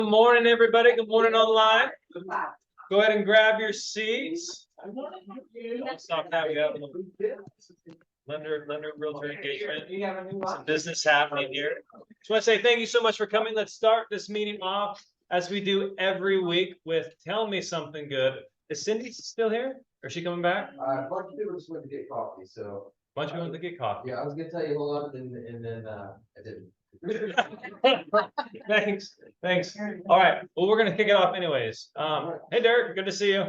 Good morning, everybody. Good morning online. Go ahead and grab your seats. Stop that. We have lender realtor engagement. Some business happening here. Just want to say thank you so much for coming. Let's start this meeting off as we do every week with Tell Me Something Good. Is Cindy still here? Or is she coming back? A bunch of people just went to get coffee, so. Bunch of people went to get coffee. Yeah, I was gonna tell you hold on, and then I didn't. Thanks. All right. Well, we're gonna kick it off anyways. Hey Derek, good to see you.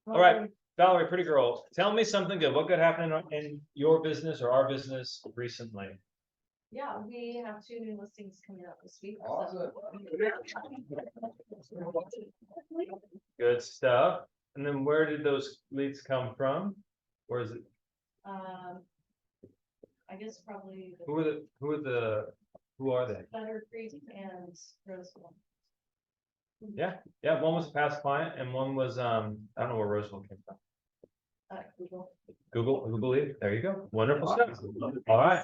All right, Valerie, pretty girl, tell me something good. What good happened in your business or our business recently? Yeah, we have 2 new listings coming up this week. Awesome. Good stuff. And then where did those leads come from? Where is it? I guess probably Who are they? Thunder Creek and Roseville. Yeah, one was a past client and one was I don't know where Roseville came from. Google lead. There you go. Wonderful stuff. All right.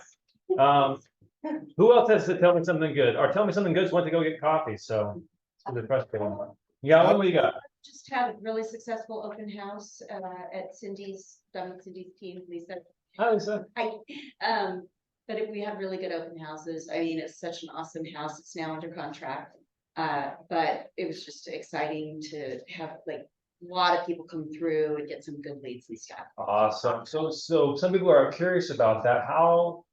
Who else has to tell me something good? Or tell me something good went to go get coffee. So the press. You got one? What you got? Just had a really successful open house at Cindy's team, Lisa. Hi, Lisa. But we had really good open houses. I mean, it's such an awesome house. It's now under contract. But it was just exciting to have like a lot of people come through and get some good leads and stuff. Awesome. So some people are curious about that. How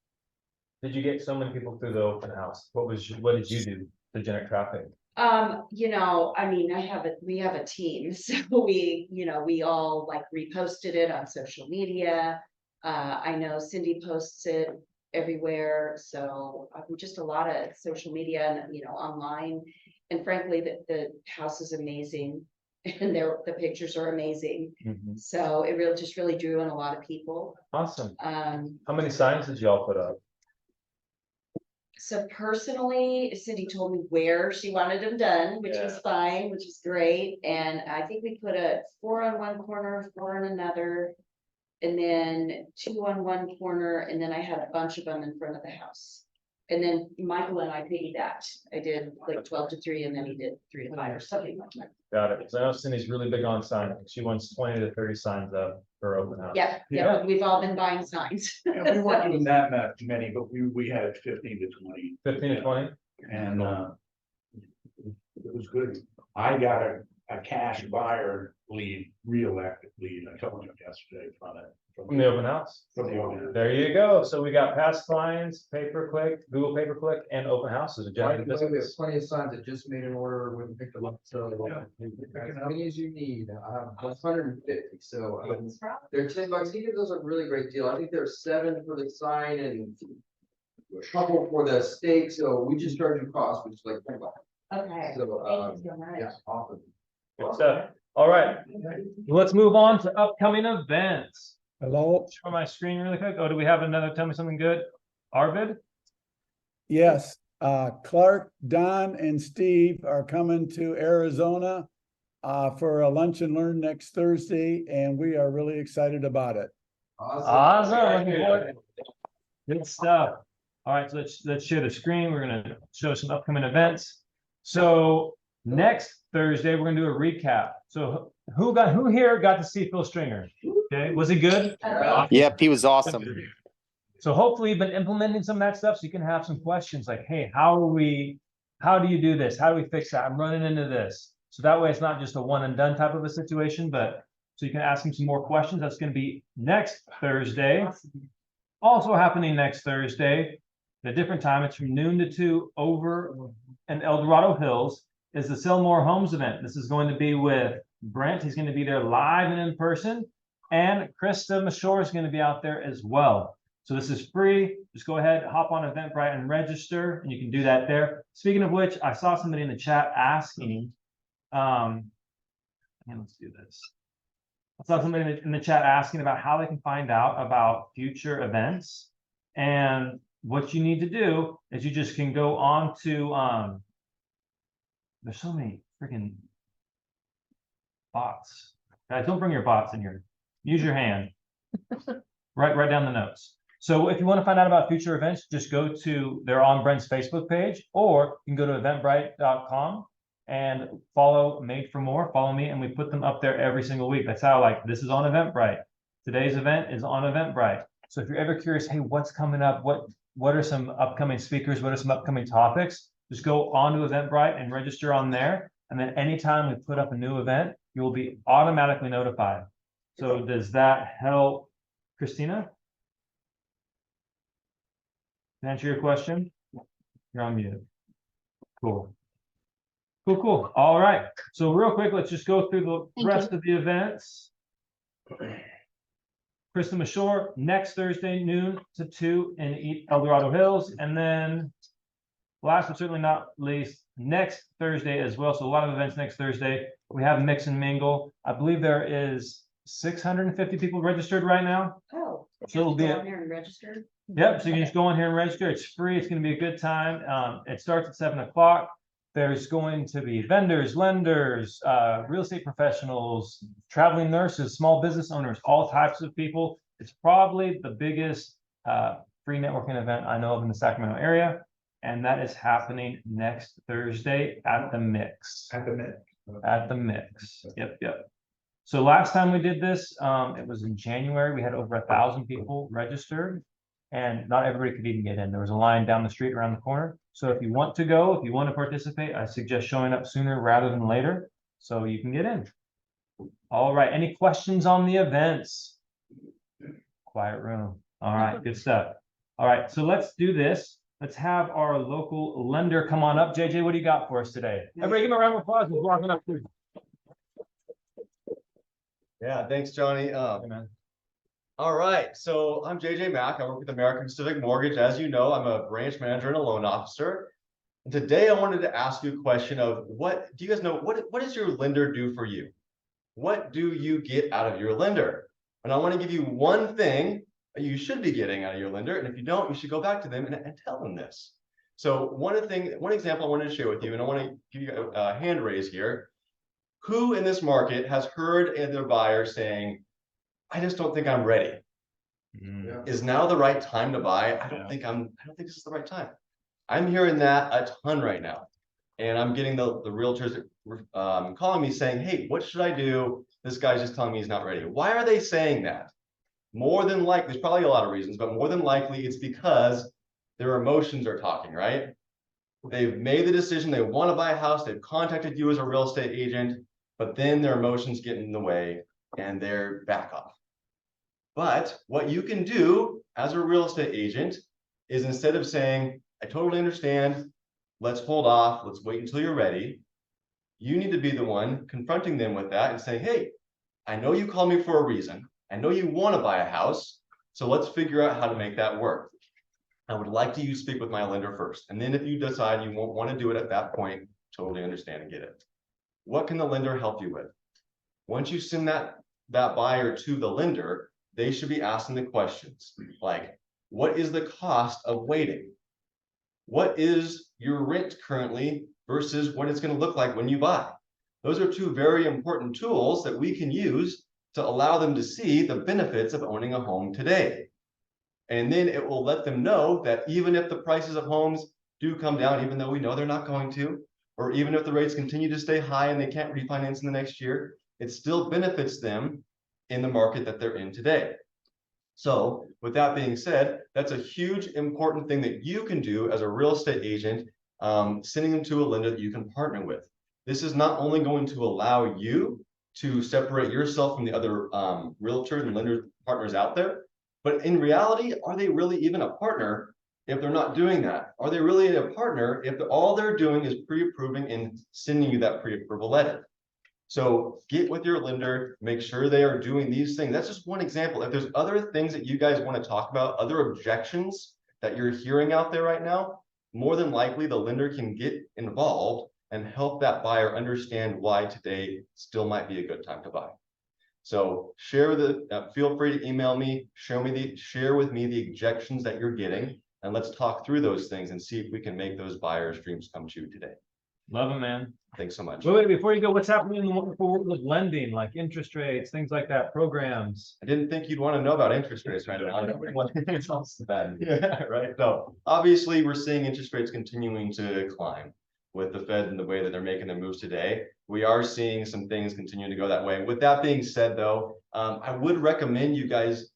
did you get so many people through the open house? What did you do to generate traffic? I mean, we have a team, so we all like reposted it on social media. I know Cindy posts it everywhere, so just a lot of social media and online. And frankly, the house is amazing, and the pictures are amazing. Mm-hmm. So it really drew in a lot of people. Awesome. How many signs did y'all put up? So personally, Cindy told me where she wanted them done, which was fine, which is great. And I think we put 4 on one corner, 4 on another, and then 2 on one corner, and then I had a bunch of them in front of the house. And then Michael and I piggybacked. I did like 12 to 3, and then he did 3 to 5 or something like that. Got it. So I know Cindy's really big on signs. She wants 20 to 30 signs up for open house. Yeah, we've all been buying signs. Yeah, we weren't doing that many, but we had 15 to 20. 15 to 20? And it was good. I got a cash buyer lead, reelected lead. I told him yesterday From the open house. From the open house. There you go. So we got past clients, pay-per-click, Google pay-per-click, and open houses. We have plenty of signs that just made an order when we picked them up, so as many as you need. I have 150, so they're $10. He gives us a really great deal. I think there's 7 for the sign and a couple for the stake, so we just charge you cost, which is like $10. Okay. So Thank you so much. yeah, awesome. Good stuff. All right. Let's move on to upcoming events. Hello. Show my screen really quick. Oh, do we have another Tell Me Something Good? Arvid? Yes, Clark, Don, and Steve are coming to Arizona for a lunch and learn next Thursday, and we are really excited about it. Awesome. Looking forward. Good stuff. All right, so let's share the screen. We're gonna show some upcoming events. So next Thursday, we're gonna do a recap. So who here got to see Phil Stringer? Okay, was he good? Yep, he was awesome. So hopefully you've been implementing some of that stuff so you can have some questions like, hey, how do you do this? How do we fix that? I'm running into this. So that way it's not just a one and done type of a situation, but so you can ask him some more questions. That's going to be next Thursday. Also happening next Thursday, at a different time, it's from noon to 2 over in El Dorado Hills, is the Sell More Homes event. This is going to be with Brent. He's going to be there live and in person. And Krista Mashore is going to be out there as well. So this is free. Just go ahead, hop on Eventbrite and register, and you can do that there. Speaking of which, I saw somebody in the chat asking, let's do this. I saw somebody in the chat asking about how they can find out about future events. And what you need to do is you just can go on to, there's so many freaking bots. Guys, don't bring your bots in here. Use your hand. Write down the notes. So if you want to find out about future events, just go to, they're on Brent's Facebook page, or you can go to eventbrite.com and follow Made for More, follow me, and we put them up there every single week. That's how, like, this is on Eventbrite. Today's event is on Eventbrite. So if you're ever curious, hey, what's coming up? What are some upcoming speakers? What are some upcoming topics? Just go onto Eventbrite and register on there. And then anytime we put up a new event, you will be automatically notified. So does that help, Christina? Answer your question? You're on mute. Cool. Cool. All right. So real quick, let's just go through the Thank rest of the events. Kristen Shore next Thursday, noon to 2 in El Dorado Hills. And then last but certainly not least, next Thursday as well. So a lot of events next Thursday. We have Mix and Mingle. I believe there is 650 people registered right now. Oh. So it'll be Go a- on there and register. Yep, so you can just go on here and register. It's free. It's going to be a good time. It starts at 7 o'clock. There's going to be vendors, lenders, real estate professionals, traveling nurses, small business owners, all types of people. It's probably the biggest free networking event I know of in the Sacramento area. And that is happening next Thursday at the Mix. At the minute. At the Mix. Yep. So last time we did this, it was in January. We had over 1,000 people registered. And not everybody could even get in. There was a line down the street around the corner. So if you want to go, if you want to participate, I suggest showing up sooner rather than later so you can get in. All right. Any questions on the events? Quiet room. All right. Good stuff. All right. So let's do this. Let's have our local lender come on up. JJ, what do you got for us today? Everybody give him a round of applause. He's walking up through. Yeah, thanks, Johnny. Hey, man. All right, so I'm JJ Mack. I work with American Pacific Mortgage. As you know, I'm a branch manager and a loan officer. And today I wanted to ask you a question of what do you guys know? What does your lender do for you? What do you get out of your lender? And I want to give you one thing that you should be getting out of your lender. And if you don't, you should go back to them and tell them this. So one example I wanted to share with you, and I want to give you a hand raise here. Who in this market has heard their buyer saying, I just don't think I'm ready. Yeah. Is now the right time to buy? I don't think this is the right time. I'm hearing that a ton right now. And I'm getting the realtors calling me saying, hey, what should I do? This guy's just telling me he's not ready. Why are they saying that? More than likely, there's probably a lot of reasons, but more than likely it's because their emotions are talking, right? They've made the decision, they want to buy a house, they've contacted you as a real estate agent, but then their emotions get in the way and they're back off. But what you can do as a real estate agent is instead of saying, I totally understand, let's hold off, let's wait until you're ready, you need to be the one confronting them with that and saying, hey, I know you called me for a reason. I know you want to buy a house, so let's figure out how to make that work. I would like to speak with my lender first. And then if you decide you won't want to do it at that point, totally understand and get it. What can the lender help you with? Once you send that buyer to the lender, they should be asking the questions like, what is the cost of waiting? What is your rent currently versus what it's going to look like when you buy? Those are two very important tools that we can use to allow them to see the benefits of owning a home today. And then it will let them know that even if the prices of homes do come down, even though we know they're not going to, or even if the rates continue to stay high and they can't refinance in the next year, it still benefits them in the market that they're in today. So with that being said, that's a huge important thing that you can do as a real estate agent, sending them to a lender that you can partner with. This is not only going to allow you to separate yourself from the other realtors and lender partners out there, but in reality, are they really even a partner if they're not doing that? Are they really a partner if all they're doing is pre-approving and sending you that pre-approval letter? So get with your lender, make sure they are doing these things. That's just one example. If there's other things that you guys want to talk about, other objections that you're hearing out there right now, more than likely the lender can get involved and help that buyer understand why today still might be a good time to buy. So feel free to email me, share with me the objections that you're getting, and let's talk through those things and see if we can make those buyers' dreams come true today. Love it, man. Thanks so much. Wait, before you go, what's happening in the wonderful world of lending, like interest rates, things like that, programs? I didn't think you'd want to know about interest rates right now. Yeah, right. No, obviously we're seeing interest rates continuing to climb. with the Fed and the way that they're making their moves today. We are seeing some things continue to go that way. With that being said, though, I would recommend you guys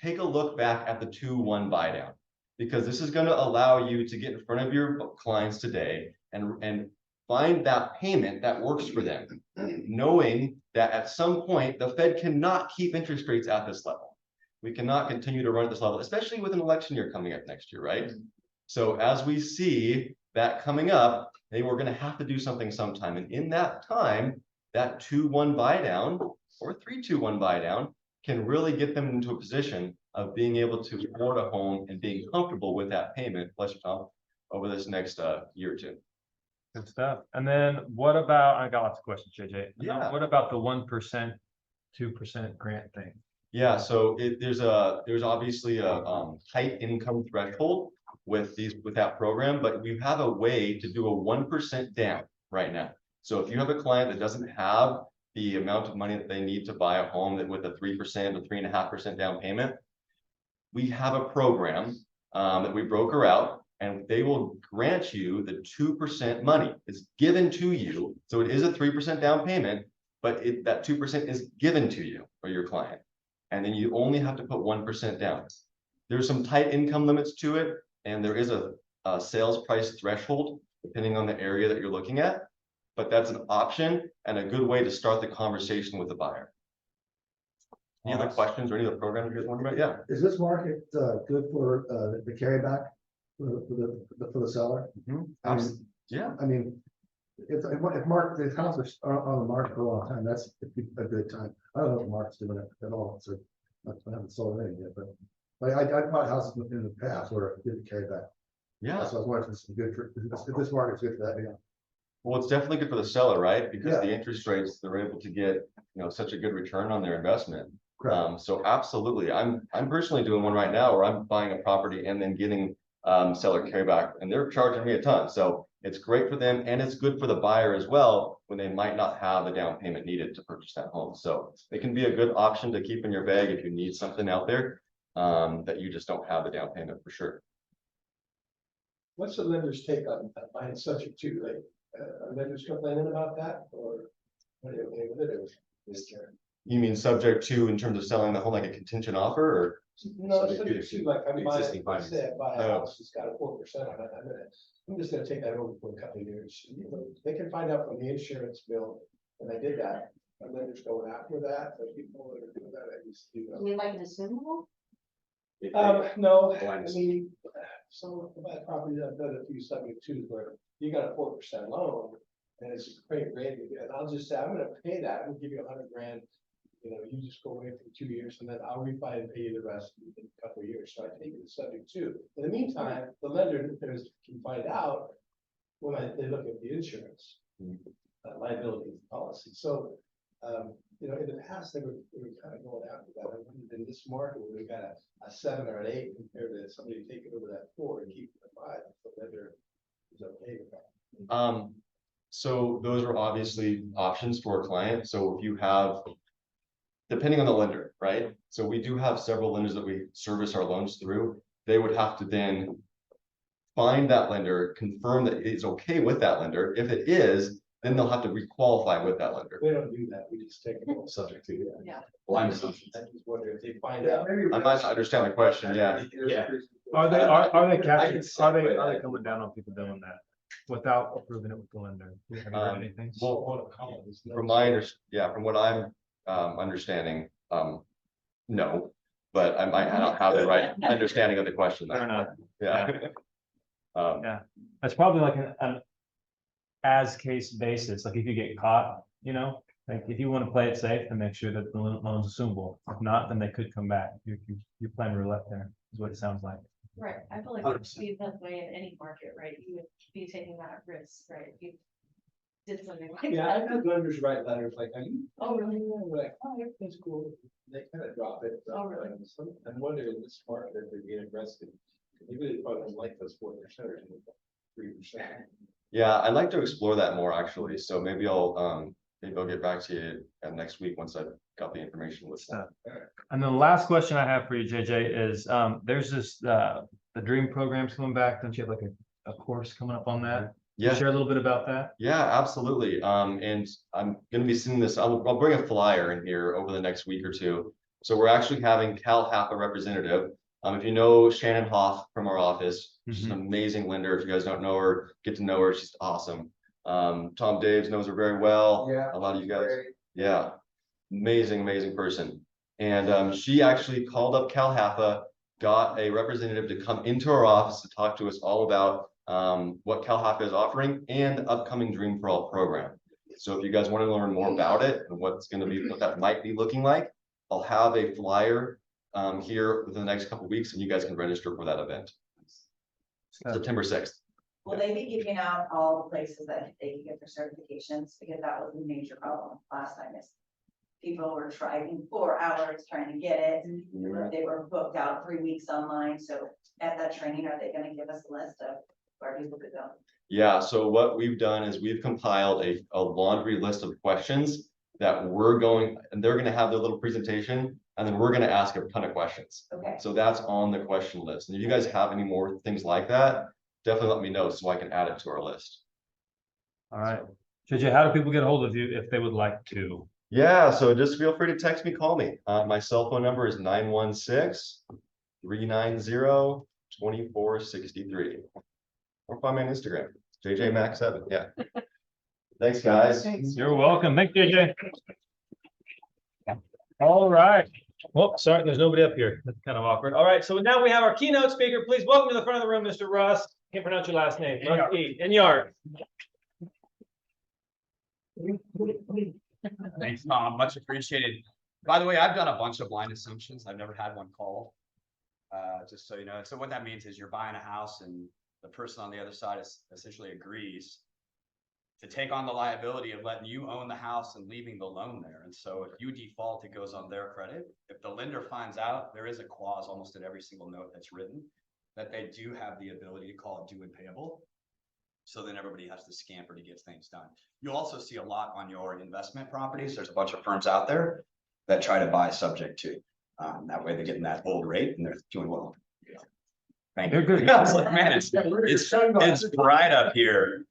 take a look back at the 2-1 buy down, because this is going to allow you to get in front of your clients today and find that payment that works for them, knowing that at some point the Fed cannot keep interest rates at this level. We cannot continue to run at this level, especially with an election year coming up next year, right? So as we see that coming up, they were going to have to do something sometime. And in that time, that 2-1 buy down or 3-2-1 buy down can really get them into a position of being able to afford a home and being comfortable with that payment, bless you, Tom, over this next year or two. Good stuff. And then what about, I got lots of questions, JJ. Yeah. What about the 1%, 2% grant thing? Yeah, so there's obviously a height income threshold with that program, but we have a way to do a 1% down right now. So if you have a client that doesn't have the amount of money that they need to buy a home that with a 3% or 3.5% down payment, we have a program that we broker out, and they will grant you the 2% money. It's given to you. So it is a 3% down payment, but that 2% is given to you or your client. And then you only have to put 1% down. There's some tight income limits to it, and there is a sales price threshold depending on the area that you're looking at. But that's an option and a good way to start the conversation with the buyer. Any other questions or any other programs you guys want about? Yeah. Is this market good for the carryback for the seller? Yeah. I mean, if the houses are on the market for a long time, that's a good time. I don't know if Mark's doing it at all, so I haven't sold any yet, but I bought houses in the past where it didn't carry back. Yeah. So I was wondering if this is good for, if this market's good for that, yeah. Well, it's definitely good for the seller, right? Because Yeah. the interest rates, they're able to get, such a good return on their investment. Correct. So absolutely, I'm personally doing one right now where I'm buying a property and then getting seller carryback, and they're charging me a ton. So it's great for them, and it's good for the buyer as well when they might not have the down payment needed to purchase that home. So it can be a good option to keep in your bag if you need something out there that you just don't have the down payment for sure. What's the lender's take on buying subject to, like, are lenders complaining about that, or are they okay with it, or is there? You mean subject to in terms of selling the home like a contingent offer, or? No, subject to, like, I'm buying, Existing let's say I buy a Oh. house, it's got a 4% on it, I'm just gonna take that over for a couple of years. They can find out from the insurance bill, and I did that, and lenders going after that, but people that are doing that, I just do You mean like an assumable? No, I Blinds. mean, so about property, I've done a few subject twos where you got a 4% loan. And it's a great rate, and I'll just say, I'm gonna pay that, I'm gonna give you $100,000. You just go away for 2 years, and then I'll refi and pay you the rest in a couple of years, so I take it as subject to. In the meantime, the lender can find out when they look at the insurance. Liability policy, so, in the past, they were kind of going after that. I wondered in this market where we got a 7 or an 8 compared to somebody taking over that 4 and keeping it 5, the lender is okay with that. So those are obviously options for a client. So if you have, depending on the lender, right? So we do have several lenders that we service our loans through. They would have to then find that lender, confirm that it's okay with that lender. If it is, then they'll have to requalify with that lender. We don't do that, we just take it subject to. Yeah. Blind I assumption. just wonder if they find out. I might not understand the question, yeah. Are they I catching, can are they separate coming down on people doing that without approving it with the lender? Have you heard anything? Well, from what I'm understanding, no, but I don't have the right understanding of the question. Fair enough. Yeah. Yeah, that's probably like an as case basis, like if you get caught, like if you want to play it safe and make sure that the loan's assumable. If not, then they could come back. You're playing roulette there, is what it sounds like. Right, I feel like it would be that way in any market, right? You would be taking that risk, right? If you did something like Yeah, I've that. had lenders write letters like, are you? Oh, really? We're like, oh, everything's cool. They kind of drop it. Oh, really? I'm wondering in this market if they're getting aggressive. You really probably don't like those 4% or 3%. Yeah, I'd like to explore that more actually. So maybe I'll get back to you next week once I've got the information with that. And the last question I have for you, JJ, is there's this the dream program's coming back. Don't you have like a course coming up on that? Yeah. Share a little bit about that. Yeah, absolutely. And I'm gonna be seeing this, I'll bring a flyer in here over the next week or two. So we're actually having Cal Hapa representative. If you know Shannon Hoff from our office, she's an amazing lender. If you guys don't know her, get to know her. She's awesome. Tom Daves knows her very well. Yeah. A lot of you guys. Yeah. Amazing person. And she actually called up Cal Hapa, got a representative to come into our office to talk to us all about what Cal Hapa is offering and the upcoming Dream for All program. So if you guys want to learn more about it and what that might be looking like, I'll have a flyer here within the next couple of weeks, and you guys can register for that event. September 6th. Will they be giving out all the places that they can get their certifications? Because that was a major problem last time is people were driving 4 hours trying to get it. They were booked out 3 weeks online. So at that training, are they gonna give us a list of where people could go? Yeah, so what we've done is we've compiled a laundry list of questions that we're going, and they're gonna have their little presentation, and then we're gonna ask a ton of questions. Okay. So that's on the question list. And if you guys have any more things like that, definitely let me know so I can add it to our list. All right. JJ, how do people get a hold of you if they would like to? Yeah, so just feel free to text me, call me. My cell phone number is 916-390-2463. Or find me on Instagram, JJMax7. Yeah. Thanks, guys. You're welcome. Thanks, JJ. All right. Well, sorry, there's nobody up here. That's kind of awkward. All right, so now we have our keynote speaker. Please welcome to the front of the room, Mr. Russ. Can't pronounce your last name. Inyard. Thanks, Tom. Much appreciated. By the way, I've done a bunch of blind assumptions. I've never had one called. Just so you know. So what that means is you're buying a house and the person on the other side essentially agrees to take on the liability of letting you own the house and leaving the loan there. And so if you default, it goes on their credit. If the lender finds out, there is a clause almost in every single note that's written that they do have the ability to call it due and payable. So then everybody has to scamper to get things done. You'll also see a lot on your investment properties. There's a bunch of firms out there that try to buy subject to. That way they're getting that old rate and they're doing well. Thank you. I was like, man, it's bright up here.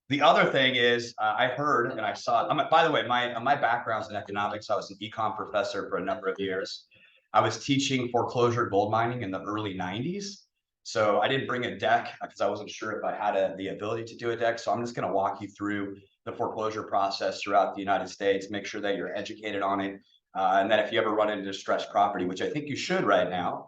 The other thing is I heard and I saw, by the way, my background's in economics. I was an econ professor for a number of years. I was teaching foreclosure gold mining in the early 90s. So I didn't bring a deck because I wasn't sure if I had the ability to do a deck. So I'm just going to walk you through the foreclosure process throughout the United States, make sure that you're educated on it. And then if you ever run into distressed property, which I think you should right now,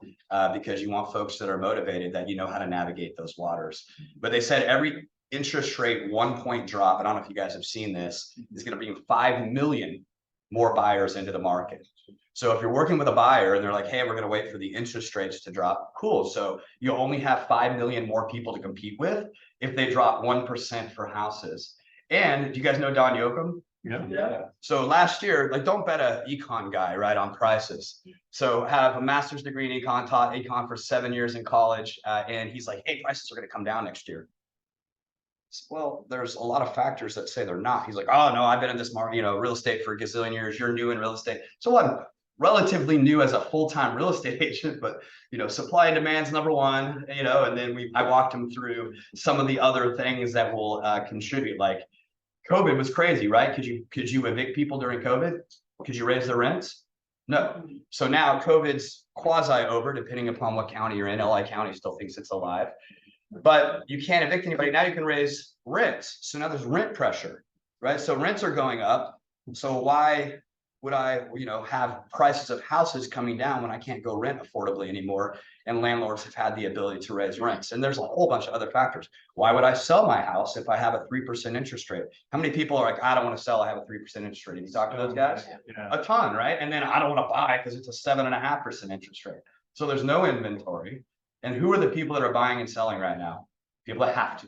because you want folks that are motivated, that you know how to navigate those waters. But they said every interest rate 1 point drop, I don't know if you guys have seen this, is going to bring 5 million more buyers into the market. So if you're working with a buyer and they're like, hey, we're going to wait for the interest rates to drop, cool. So you only have 5 million more people to compete with if they drop 1% for houses. And do you guys know Don Yoakum? Yeah. So last year, like, don't bet a econ guy, right, on prices. So have a master's degree in econ, taught econ for 7 years in college. And he's like, hey, prices are going to come down next year. Well, there's a lot of factors that say they're not. He's like, oh no, I've been in this market, real estate for a gazillion years. You're new in real estate. So I'm relatively new as a full-time real estate agent, but supply and demand's number one, and then I walked him through some of the other things that will contribute. Like COVID was crazy, right? Could you evict people during COVID? Could you raise their rents? No. So now COVID's quasi over, depending upon what county you're in. LA County still thinks it's alive. But you can't evict anybody. Now you can raise rents. So now there's rent pressure, right? So rents are going up. So why would I, have prices of houses coming down when I can't go rent affordably anymore? And landlords have had the ability to raise rents. And there's a whole bunch of other factors. Why would I sell my house if I have a 3% interest rate? How many people are like, I don't want to sell, I have a 3% interest rate? Have you talked to those guys? Yeah. A ton, right? And then I don't want to buy because it's a 7.5% interest rate. So there's no inventory. And who are the people that are buying and selling right now? People that have to,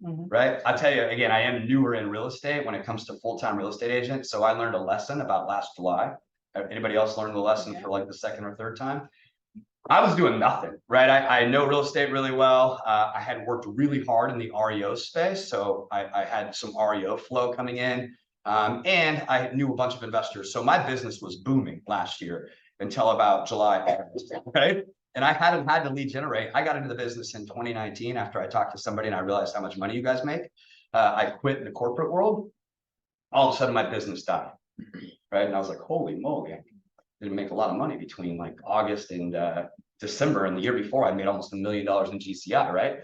right? I tell you, again, I am newer in real estate when it comes to full-time real estate agent. So I learned a lesson about last July. Anybody else learned the lesson for like the second or third time? I was doing nothing, right? I know real estate really well. I had worked really hard in the REO space. So I had some REO flow coming in. And I knew a bunch of investors. So my business was booming last year until about July, right? And I hadn't had to lead generate. I got into the business in 2019 after I talked to somebody and I realized how much money you guys make. I quit the corporate world. All of a sudden my business died. Right. And I was like, holy moly, I didn't make a lot of money between like August and December. And the year before I made almost $1 million in GCI, right?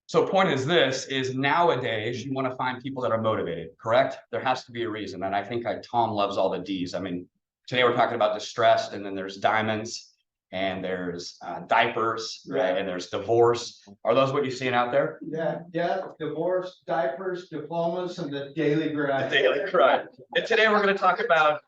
So point is this, is nowadays you want to find people that are motivated, correct? There has to be a reason. And I think Tom loves all the D's. I mean, today we're talking about distressed, and then there's diamonds, and there's diapers, right? And there's divorce. Are those what you're seeing out there? Yeah, divorce, diapers, diplomas, and the daily The grind. daily grind. And today we're going to talk about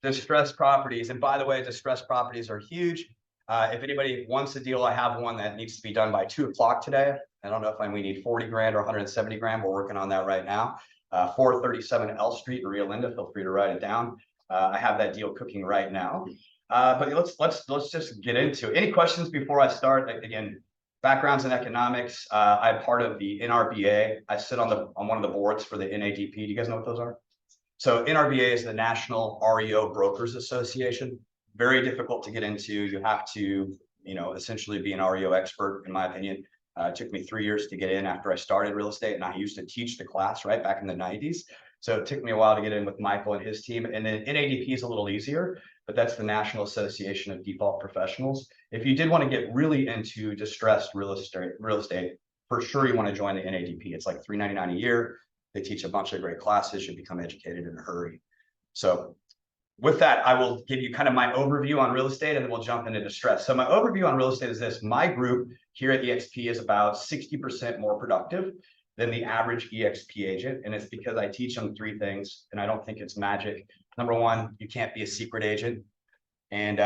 distressed properties. And by the way, distressed properties are huge. If anybody wants a deal, I have one that needs to be done by 2 o'clock today. I don't know if we need 40 grand or 170 grand. We're working on that right now. 437 L Street in Rio Linda. Feel free to write it down. I have that deal cooking right now. But let's just get into it. Any questions before I start? Again, backgrounds in economics. I'm part of the NRBA. I sit on one of the boards for the NADP. Do you guys know what those are? So NRBA is the National REO Brokers Association. Very difficult to get into. You have to, essentially be an REO expert, in my opinion. It took me 3 years to get in after I started real estate, and I used to teach the class right back in the 90s. So it took me a while to get in with Michael and his team. And then NADP is a little easier, but that's the National Association of Default Professionals. If you did want to get really into distressed real estate, for sure you want to join the NADP. It's like $399 a year. They teach a bunch of great classes. You become educated in a hurry. So with that, I will give you kind of my overview on real estate, and then we'll jump into distress. So my overview on real estate is this. My group here at EXP is about 60% more productive than the average EXP agent. And it's because I teach them 3 things, and I don't think it's magic. Number one, you can't be a secret agent. And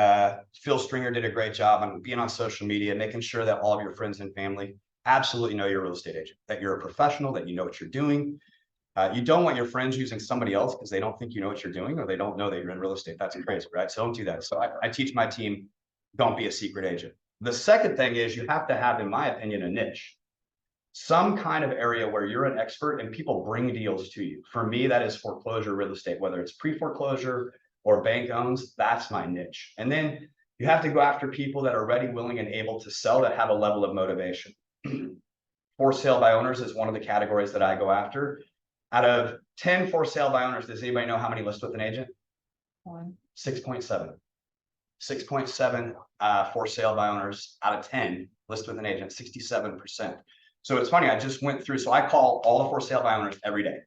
Phil Stringer did a great job on being on social media, making sure that all of your friends and family absolutely know you're a real estate agent, that you're a professional, that you know what you're doing. You don't want your friends using somebody else because they don't think you know what you're doing, or they don't know that you're in real estate. That's crazy, right? So don't do that. So I teach my team, don't be a secret agent. The second thing is you have to have, in my opinion, a niche. Some kind of area where you're an expert and people bring deals to you. For me, that is foreclosure real estate, whether it's pre-foreclosure or bank owns, that's my niche. And then you have to go after people that are ready, willing, and able to sell, that have a level of motivation. For sale by owners is one of the categories that I go after. Out of 10 for sale by owners, does anybody know how many list with an agent? 6.7. 6.7 for sale by owners out of 10 list with an agent, 67%. So it's funny, I just went through, so I call all the for sale by owners every day.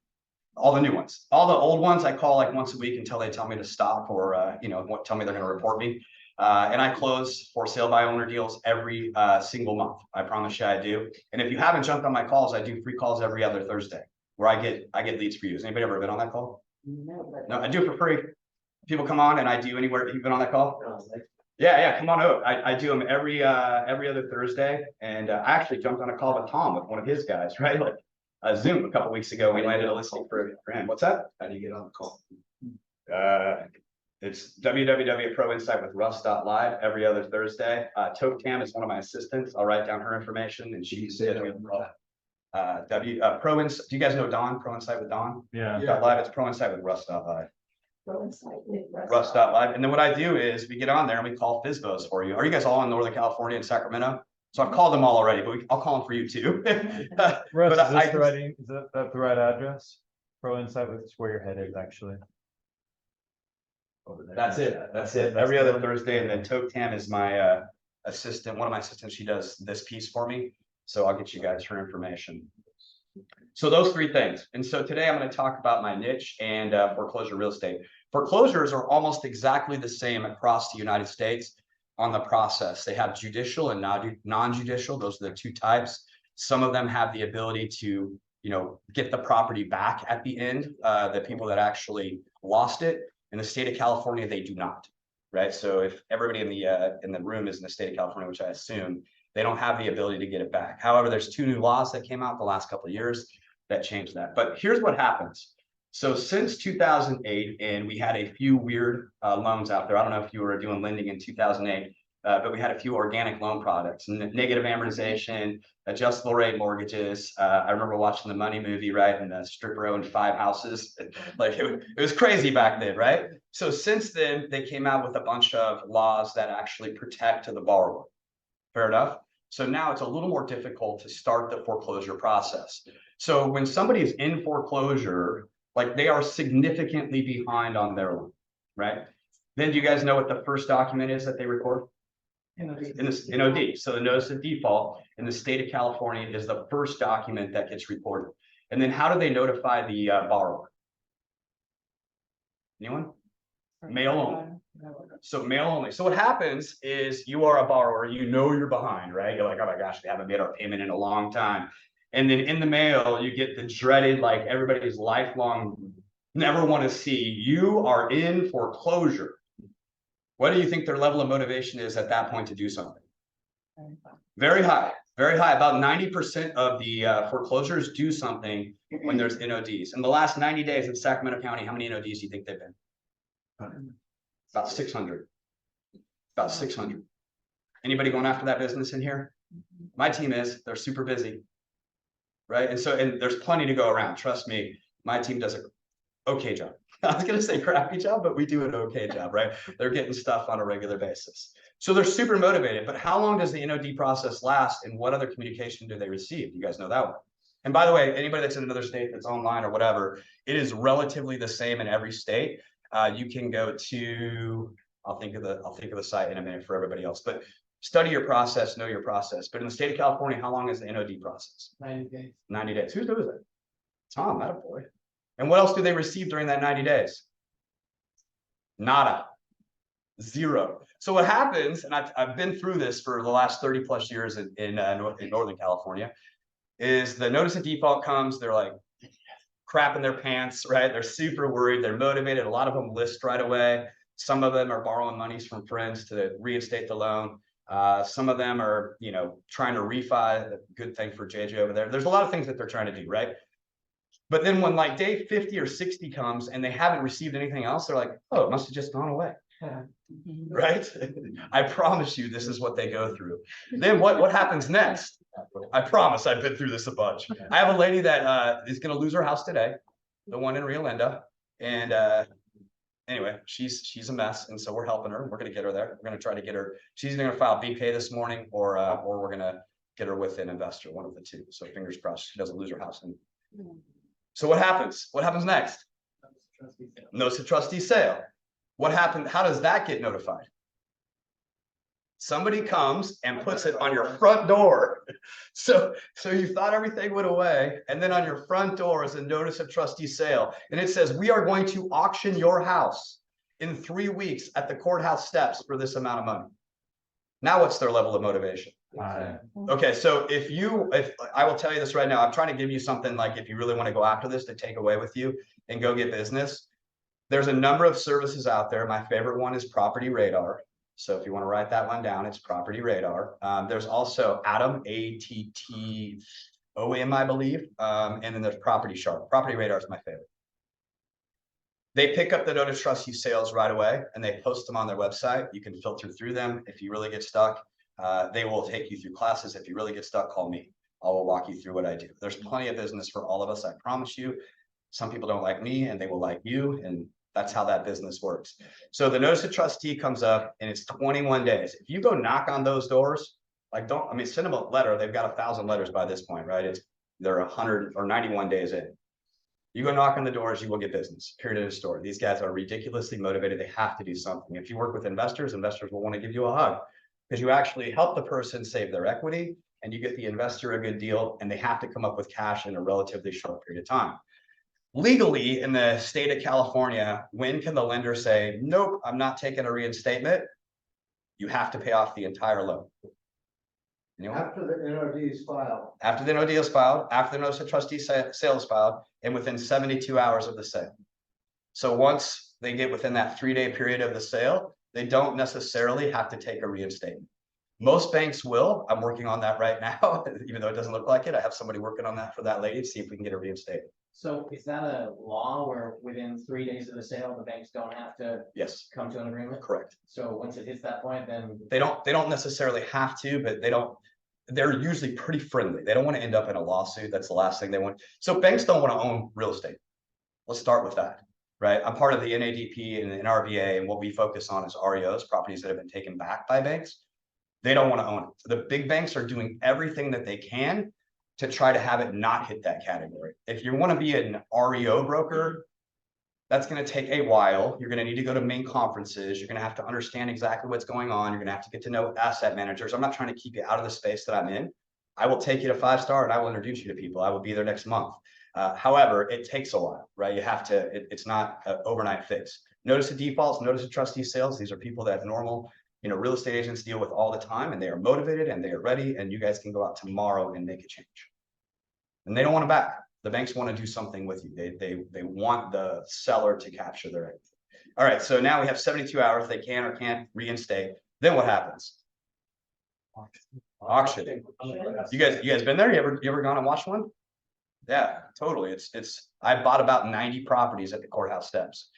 All the new ones. All the old ones I call like once a week until they tell me to stop, or tell me they're going to report me. And I close for sale by owner deals every single month. I promise you I do. And if you haven't jumped on my calls, I do free calls every other Thursday where I get leads for you. Has anybody ever been on that call? No, I do it for free. People come on and I do anywhere. You've been on that call? Yeah, come on over. I do them every other Thursday. And I actually jumped on a call with Tom, with one of his guys, right? Like Zoom a couple weeks ago. We landed a listing for him. What's that? How do you get on the call? It's www.proinsightwithruss.live every other Thursday. Toke Tam is one of my assistants. I'll write down her information and she's do you guys know Dawn? Pro Insight with Dawn? Yeah. Live. It's Pro Insight with Russ.live. Russ.live. And then what I do is we get on there and we call FSBOs for you. Are you guys all in Northern California and Sacramento? So I've called them all already, but I'll call them for you too. Russ, is that the right address? Pro Insight, with where your head is actually. That's it. Every other Thursday. And then Toke Tam is my assistant, one of my assistants. She does this piece for me. So I'll get you guys her information. So those 3 things. And so today I'm going to talk about my niche and foreclosure real estate. Foreclosures are almost exactly the same across the United States on the process. They have judicial and non-judicial. Those are the 2 types. Some of them have the ability to, get the property back at the end, the people that actually lost it. In the state of California, they do not, right? So if everybody in the room is in the state of California, which I assume, they don't have the ability to get it back. However, there's 2 new laws that came out the last couple of years that changed that. But here's what happens. So since 2008, and we had a few weird loans out there. I don't know if you were doing lending in 2008, but we had a few organic loan products, negative amortization, adjustable rate mortgages. I remember watching the Money movie, right? And the stripper owned 5 houses. Like it was crazy back then, right? So since then, they came out with a bunch of laws that actually protect the borrower. Fair enough. So now it's a little more difficult to start the foreclosure process. So when somebody is in foreclosure, like they are significantly behind on their loan, right? Then do you guys know what the first document is that they record? In this NOD. So the notice of default in the state of California is the first document that gets recorded. And then how do they notify the borrower? Anyone? Mail only. So mail only. So what happens is you are a borrower, you know you're behind, right? You're like, oh my gosh, we haven't made our payment in a long time. And then in the mail, you get the dreaded, like everybody's lifelong, never want to see, you are in foreclosure. What do you think their level of motivation is at that point to do something? Very high, very high. About 90% of the foreclosures do something when there's NODs. In the last 90 days in Sacramento County, how many NODs do you think they've been? About 600. About 600. Anybody going after that business in here? My team is. They're super busy. Right? And there's plenty to go around. Trust me, my team does an okay job. I was going to say crappy job, but we do an okay job, right? They're getting stuff on a regular basis. So they're super motivated. But how long does the NOD process last, and what other communication do they receive? You guys know that one. And by the way, anybody that's in another state that's online or whatever, it is relatively the same in every state. You can go to, I'll think of the site in a minute for everybody else, but study your process, know your process. But in the state of California, how long is the NOD process? 90 days. 90 days. Who's doing it? Tom, attaboy. And what else do they receive during that 90 days? Nada. Zero. So what happens, and I've been through this for the last 30 plus years in Northern California, is the notice of default comes, they're like crapping their pants, right? They're super worried, they're motivated. A lot of them list right away. Some of them are borrowing monies from friends to reinstate the loan. Some of them are, trying to refi. Good thing for JJ over there. There's a lot of things that they're trying to do, right? But then when like day 50 or 60 comes and they haven't received anything else, they're like, oh, it must have just gone away. Right? I promise you, this is what they go through. Then what happens next? I promise I've been through this a bunch. I have a lady that is going to lose her house today, the one in Rio Linda. And anyway, she's a mess. And so we're helping her. We're going to get her there. We're going to try to get her. She's either going to file BPay this morning or we're going to get her with an investor, one of the two. So fingers crossed she doesn't lose her house. And so what happens? What happens next? Notice of trustee sale. What happened? How does that get notified? Somebody comes and puts it on your front door. So you thought everything went away, and then on your front door is a notice of trustee sale. And it says, we are going to auction your house in 3 weeks at the courthouse steps for this amount of money. Now what's their level of motivation? Okay, so if I will tell you this right now, I'm trying to give you something like if you really want to go after this to take away with you and go get business. There's a number of services out there. My favorite one is Property Radar. So if you want to write that one down, it's Property Radar. There's also Atom, ATTOM, I believe. And then there's Property Sharp. Property Radar is my favorite. They pick up the notice trustee sales right away and they post them on their website. You can filter through them. If you really get stuck, they will take you through classes. If you really get stuck, call me. I will walk you through what I do. There's plenty of business for all of us, I promise you. Some people don't like me and they will like you, and that's how that business works. So the notice of trustee comes up and it's 21 days. If you go knock on those doors, send them a letter. They've got 1,000 letters by this point, right? They're 100 or 91 days in. You go knock on the doors, you will get business, period of the story. These guys are ridiculously motivated. They have to do something. If you work with investors will want to give you a hug because you actually help the person save their equity and you get the investor a good deal, and they have to come up with cash in a relatively short period of time. Legally, in the state of California, when can the lender say, nope, I'm not taking a reinstatement? You have to pay off the entire loan. Anyone? After the NOD is filed. After the NOD is filed, after the notice of trustee sale is filed, and within 72 hours of the sale. So once they get within that 3-day period of the sale, they don't necessarily have to take a reinstatement. Most banks will. I'm working on that right now, even though it doesn't look like it. I have somebody working on that for that lady to see if we can get a reinstatement. So is that a law where within 3 days of the sale, the banks don't have to Yes, come to an agreement? correct. So once it hits that point, then. They don't necessarily have to, but they're usually pretty friendly. They don't want to end up in a lawsuit. That's the last thing they want. So banks don't want to own real estate. Let's start with that, right? I'm part of the NADP and the NRBA, and what we focus on is REOs, properties that have been taken back by banks. They don't want to own it. The big banks are doing everything that they can to try to have it not hit that category. If you want to be an REO broker, that's going to take a while. You're going to need to go to main conferences. You're going to have to understand exactly what's going on. You're going to have to get to know asset managers. I'm not trying to keep you out of the space that I'm in. I will take you to 5-star and I will introduce you to people. I will be there next month. However, it takes a while, right? You have to, it's not an overnight fix. Notice of defaults, notice of trustee sales. These are people that normal, real estate agents deal with all the time, and they are motivated and they are ready, and you guys can go out tomorrow and make a change. And they don't want to back. The banks want to do something with you. They want the seller to capture their equity. All right, so now we have 72 hours. They can or can't reinstate. Then what happens? Auction. You guys been there? You ever gone and watched one? Yeah, totally. I bought about 90 properties at the courthouse steps.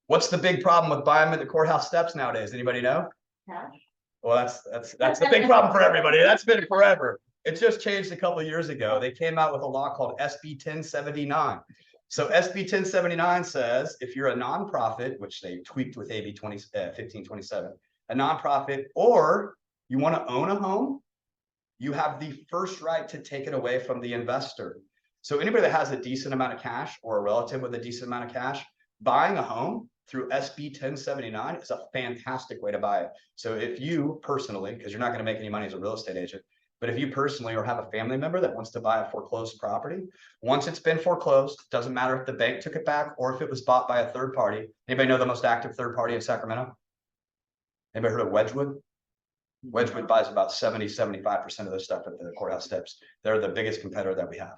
What's the big problem with buying them at the courthouse steps nowadays? Anybody know? Cash? Well, that's the big problem for everybody. That's been forever. It just changed a couple of years ago. They came out with a law called SB 1079. So SB 1079 says if you're a nonprofit, which they tweaked with AB 1527, a nonprofit, or you want to own a home, you have the first right to take it away from the investor. So anybody that has a decent amount of cash or a relative with a decent amount of cash, buying a home through SB 1079 is a fantastic way to buy it. So if you personally, because you're not going to make any money as a real estate agent, but if you personally or have a family member that wants to buy a foreclosed property, once it's been foreclosed, doesn't matter if the bank took it back or if it was bought by a third party. Anybody know the most active third party in Sacramento? Anybody heard of Wedgwood? Wedgwood buys about 70-75% of their stuff at the courthouse steps. They're the biggest competitor that we have.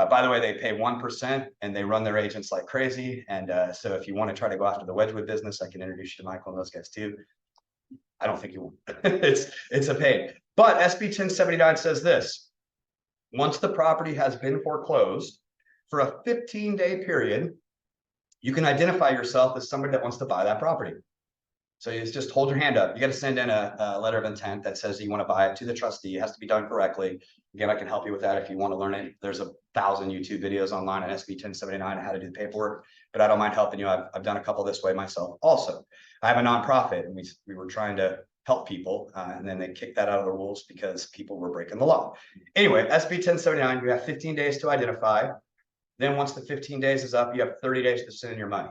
By the way, they pay 1% and they run their agents like crazy. And so if you want to try to go after the Wedgwood business, I can introduce you to Michael and those guys too. I don't think you will. It's a pain. But SB 1079 says this: once the property has been foreclosed for a 15-day period, you can identify yourself as somebody that wants to buy that property. So you just hold your hand up. You got to send in a letter of intent that says you want to buy it to the trustee. It has to be done correctly. Again, I can help you with that if you want to learn it. There's 1,000 YouTube videos online on SB 1079 on how to do the paperwork, but I don't mind helping you. I've done a couple this way myself. Also, I have a nonprofit, and we were trying to help people, and then they kicked that out of the rules because people were breaking the law. Anyway, SB 1079, you have 15 days to identify. Then once the 15 days is up, you have 30 days to send in your money.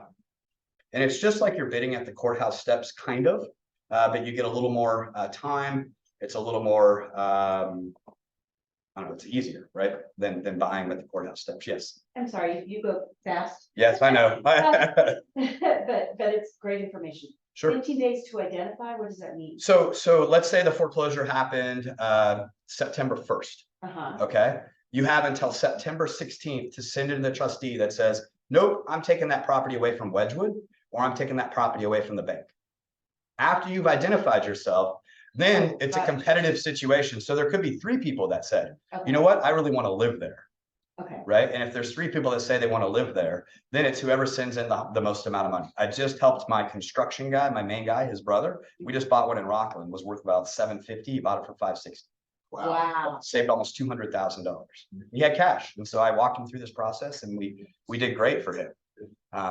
And it's just like you're bidding at the courthouse steps, kind of, but you get a little more time. It's a little more, I don't know, it's easier, right? Than buying at the courthouse steps. Yes. I'm sorry, you go fast. Yes, I know. But it's great information. Sure. 15 days to identify, what does that mean? So let's say the foreclosure happened September 1st. Uh-huh. Okay. You have until September 16th to send in the trustee that says, nope, I'm taking that property away from Wedgwood, or I'm taking that property away from the bank. After you've identified yourself, then it's a competitive situation. So there could be 3 people that said, Okay. you know what, I really want to live there. Okay. Right. And if there's 3 people that say they want to live there, then it's whoever sends in the most amount of money. I just helped my construction guy, my main guy, his brother. We just bought one in Rockland, was worth about $750. He bought it for $560. Wow. Saved almost $200,000. He had cash. And so I walked him through this process, and we did great for him.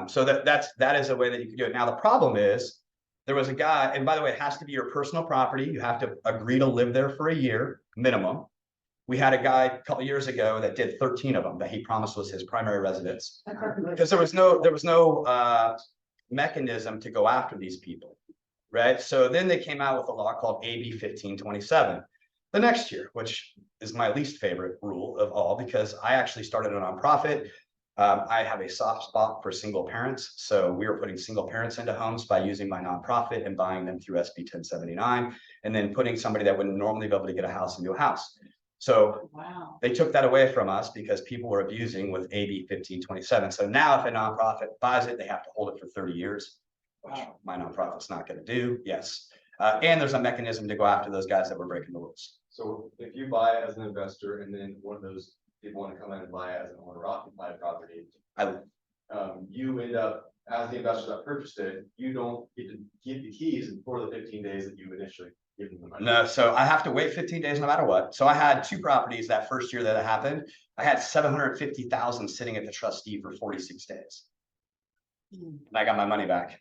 So that is a way that you can do it. Now, the problem is there was a guy, and by the way, it has to be your personal property. You have to agree to live there for a year minimum. We had a guy a couple of years ago that did 13 of them that he promised was his primary residence, because there was no mechanism to go after these people. Right. So then they came out with a law called AB 1527 the next year, which is my least favorite rule of all, because I actually started a nonprofit. I have a soft spot for single parents. So we were putting single parents into homes by using my nonprofit and buying them through SB 1079, and then putting somebody that wouldn't normally be able to get a house into a house. So wow. They took that away from us because people were abusing with AB 1527. So now if a nonprofit buys it, they have to hold it for 30 years, which my nonprofit's not going to do. Yes. And there's a mechanism to go after those guys that were breaking the rules. So if you buy it as an investor and then one of those people want to come in and buy it as an owner occupied property, end up, as the investor that purchased it, you don't get to keep the keys for the 15 days that you initially give them the money. No, so I have to wait 15 days no matter what. So I had 2 properties that first year that it happened. I had 750,000 sitting at the trustee for 46 days. And I got my money back.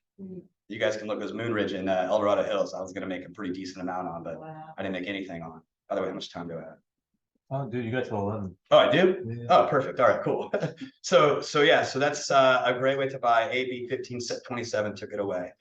You guys can look, as Moonridge in El Dorado Hills. I was gonna make a pretty decent amount on, but Wow. I didn't make anything on. By the way, how much time do I have? Oh, dude, you got till 11. Oh, I do? Yeah. Oh, perfect. All right, cool. So yeah, so that's a great way to buy. AB 1527 took it away.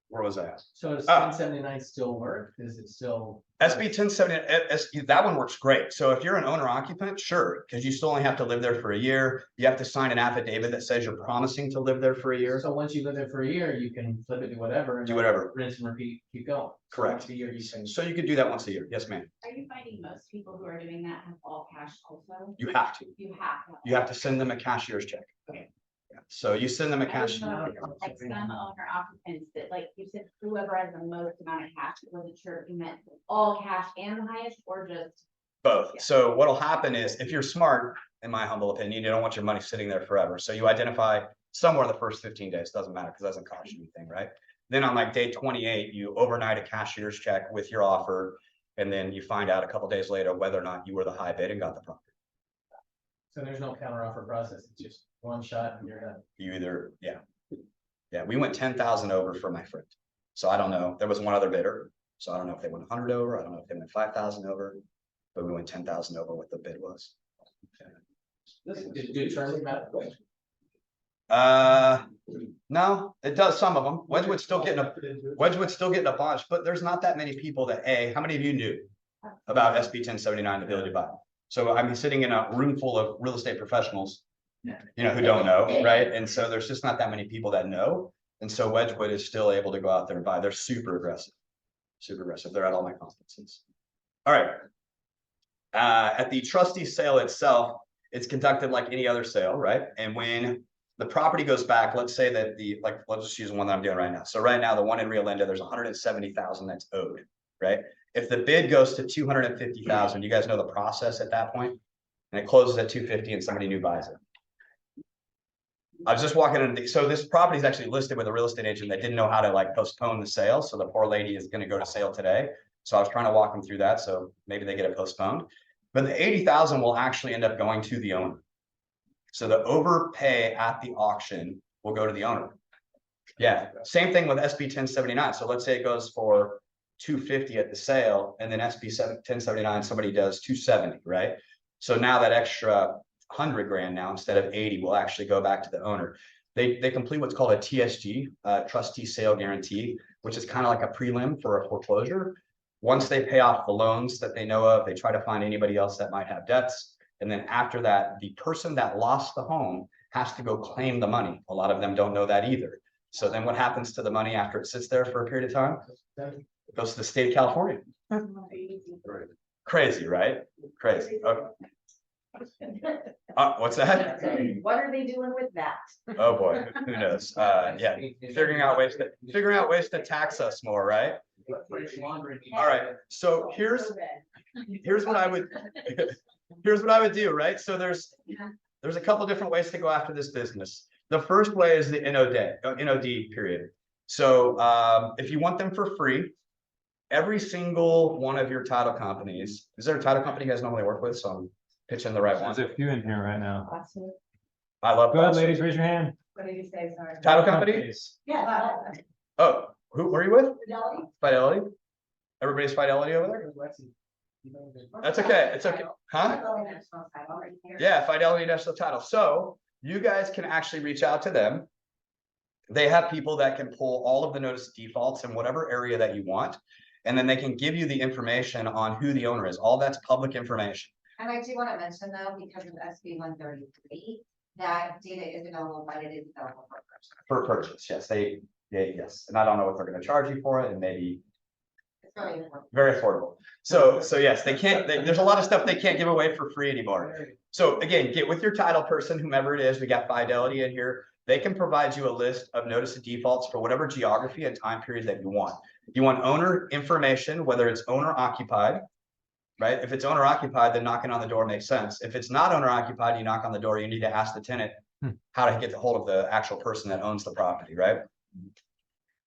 Where was I at? So does Ah. 1079 still work? Is it still? SB 1070, that one works great. So if you're an owner occupant, sure, because you still only have to live there for a year. You have to sign an affidavit that says you're promising to live there for a year. So once you live there for a year, you can flip it to whatever. and Do then whatever. Rinse and repeat, keep going. So Correct. once a year, you can. So you could do that once a year. Yes, ma'am. Are you finding most people who are doing that have all cash also? You have to. You have. You have to send them a cashier's check. Okay. Yeah. So you send them a I cash. don't know, like some owner occupants that, like you said, whoever has the most amount of cash, wasn't sure if you meant all cash and the highest or just. Both. Yeah. So what'll happen is, if you're smart, in my humble opinion, you don't want your money sitting there forever. So you identify somewhere the first 15 days, doesn't matter, because it doesn't cost you anything, right? Then on like day 28, you overnight a cashier's check with your offer, and then you find out a couple days later whether or not you were the high bid and got the property. So there's no counter offer process. It's just one shot and you're done. You either, yeah. Yeah, we went 10,000 over for my friend. So I don't know. There was one other bidder. So I don't know if they went 100 over. I don't know if they went 5,000 over, but we went 10,000 over what the bid was. Do terms matter? No, it does some of them. Wedgwood's still getting a bunch, but there's not that many people that, how many of you knew about SB 1079, the ability to buy? So I'm sitting in a room full of real estate professionals, who don't know, right? And so there's just not that many people that know. And so Wedgwood is still able to go out there and buy. They're super aggressive. Super aggressive. They're at all my conferences. All right. At the trustee sale itself, it's conducted like any other sale, right? And when the property goes back, let's say that let's just use the one that I'm doing right now. So right now, the one in Rio Linda, there's 170,000 that's owed, right? If the bid goes to 250,000, you guys know the process at that point, and it closes at 250 and somebody new buys it. I was just walking in, so this property is actually listed with a real estate agent that didn't know how to postpone the sale. So the poor lady is going to go to sale today. So I was trying to walk them through that. So maybe they get it postponed, but the 80,000 will actually end up going to the owner. So the overpay at the auction will go to the owner. Yeah, same thing with SB 1079. So let's say it goes for 250 at the sale, and then SB 1079, somebody does 270, right? So now that extra 100 grand now, instead of 80, will actually go back to the owner. They complete what's called a TSG, trustee sale guarantee, which is kind of like a prelim for a foreclosure. Once they pay off the loans that they know of, they try to find anybody else that might have debts. And then after that, the person that lost the home has to go claim the money. A lot of them don't know that either. So then what happens to the money after it sits there for a period of time? It goes to the state of California. Crazy, right? Crazy. Okay. What's that? What are they doing with that? Oh boy, who knows? Yeah, figuring out ways to tax us more, right? All right, so here's what I would do, right? So there's a couple different ways to go after this business. The first way is the NOD period. So if you want them for free, every single one of your title companies, is there a title company you guys normally work with? So I'm pitching the right one. There's a few in here right now. I love. Go ahead, ladies, raise your hand. What did you say, sorry? Title company? Yeah. Oh, who are you with? Fidelity? Fidelity? Everybody's Fidelity over there? That's okay. It's okay. Huh? Yeah, Fidelity National Title. So you guys can actually reach out to them. They have people that can pull all of the notice of defaults in whatever area that you want. And then they can give you the information on who the owner is. All that's public information. And I do want to mention though, because of SB 133, that data is available, but it is available for purchase. For purchase, yes. Yes. And I don't know what they're going to charge you for it, and maybe It's very important. very affordable. So yes, they can't, there's a lot of stuff they can't give away for free anymore. So again, get with your title person, whomever it is. We got Fidelity in here. They can provide you a list of notice of defaults for whatever geography and time period that you want. You want owner information, whether it's owner occupied, right? If it's owner occupied, then knocking on the door makes sense. If it's not owner occupied, you knock on the door, you need to ask the tenant, how to get a hold of the actual person that owns the property, right?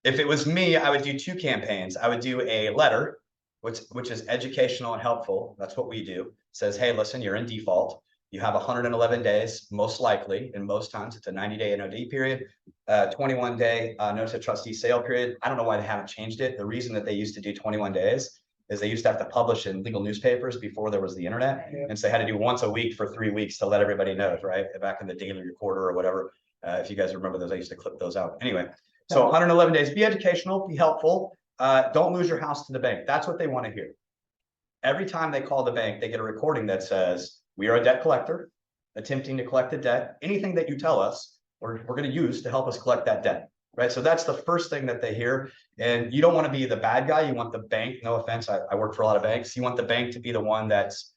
If it was me, I would do two campaigns. I would do a letter, which is educational and helpful. That's what we do. It says, hey, listen, you're in default. You have 111 days, most likely, and most times it's a 90-day NOD period, 21-day notice of trustee sale period. I don't know why they haven't changed it. The reason that they used to do 21 days is they used to have to publish in legal newspapers before there was the internet. And so they had to do once a week for 3 weeks to let everybody know, right? Back in the Daily Recorder or whatever. If you guys remember those, I used to clip those out. Anyway, so 111 days, be educational, be helpful. Don't lose your house to the bank. That's what they want to hear. Every time they call the bank, they get a recording that says, we are a debt collector attempting to collect the debt. Anything that you tell us, we're going to use to help us collect that debt, right? So that's the first thing that they hear. And you don't want to be the bad guy. You want the bank, no offense, I work for a lot of banks. You want the bank to be the one that's,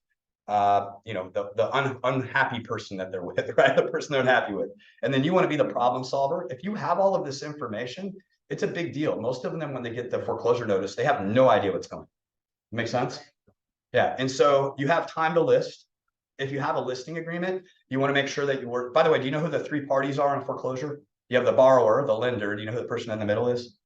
the unhappy person that they're with, right? The person they're unhappy with. And then you want to be the problem solver. If you have all of this information, it's a big deal. Most of them, when they get the foreclosure notice, they have no idea what's coming. Make sense? Yeah. And so you have time to list. If you have a listing agreement, you want to make sure that you work. By the way, do you know who the three parties are in foreclosure? You have the borrower, the lender. Do you know who the person in the middle is?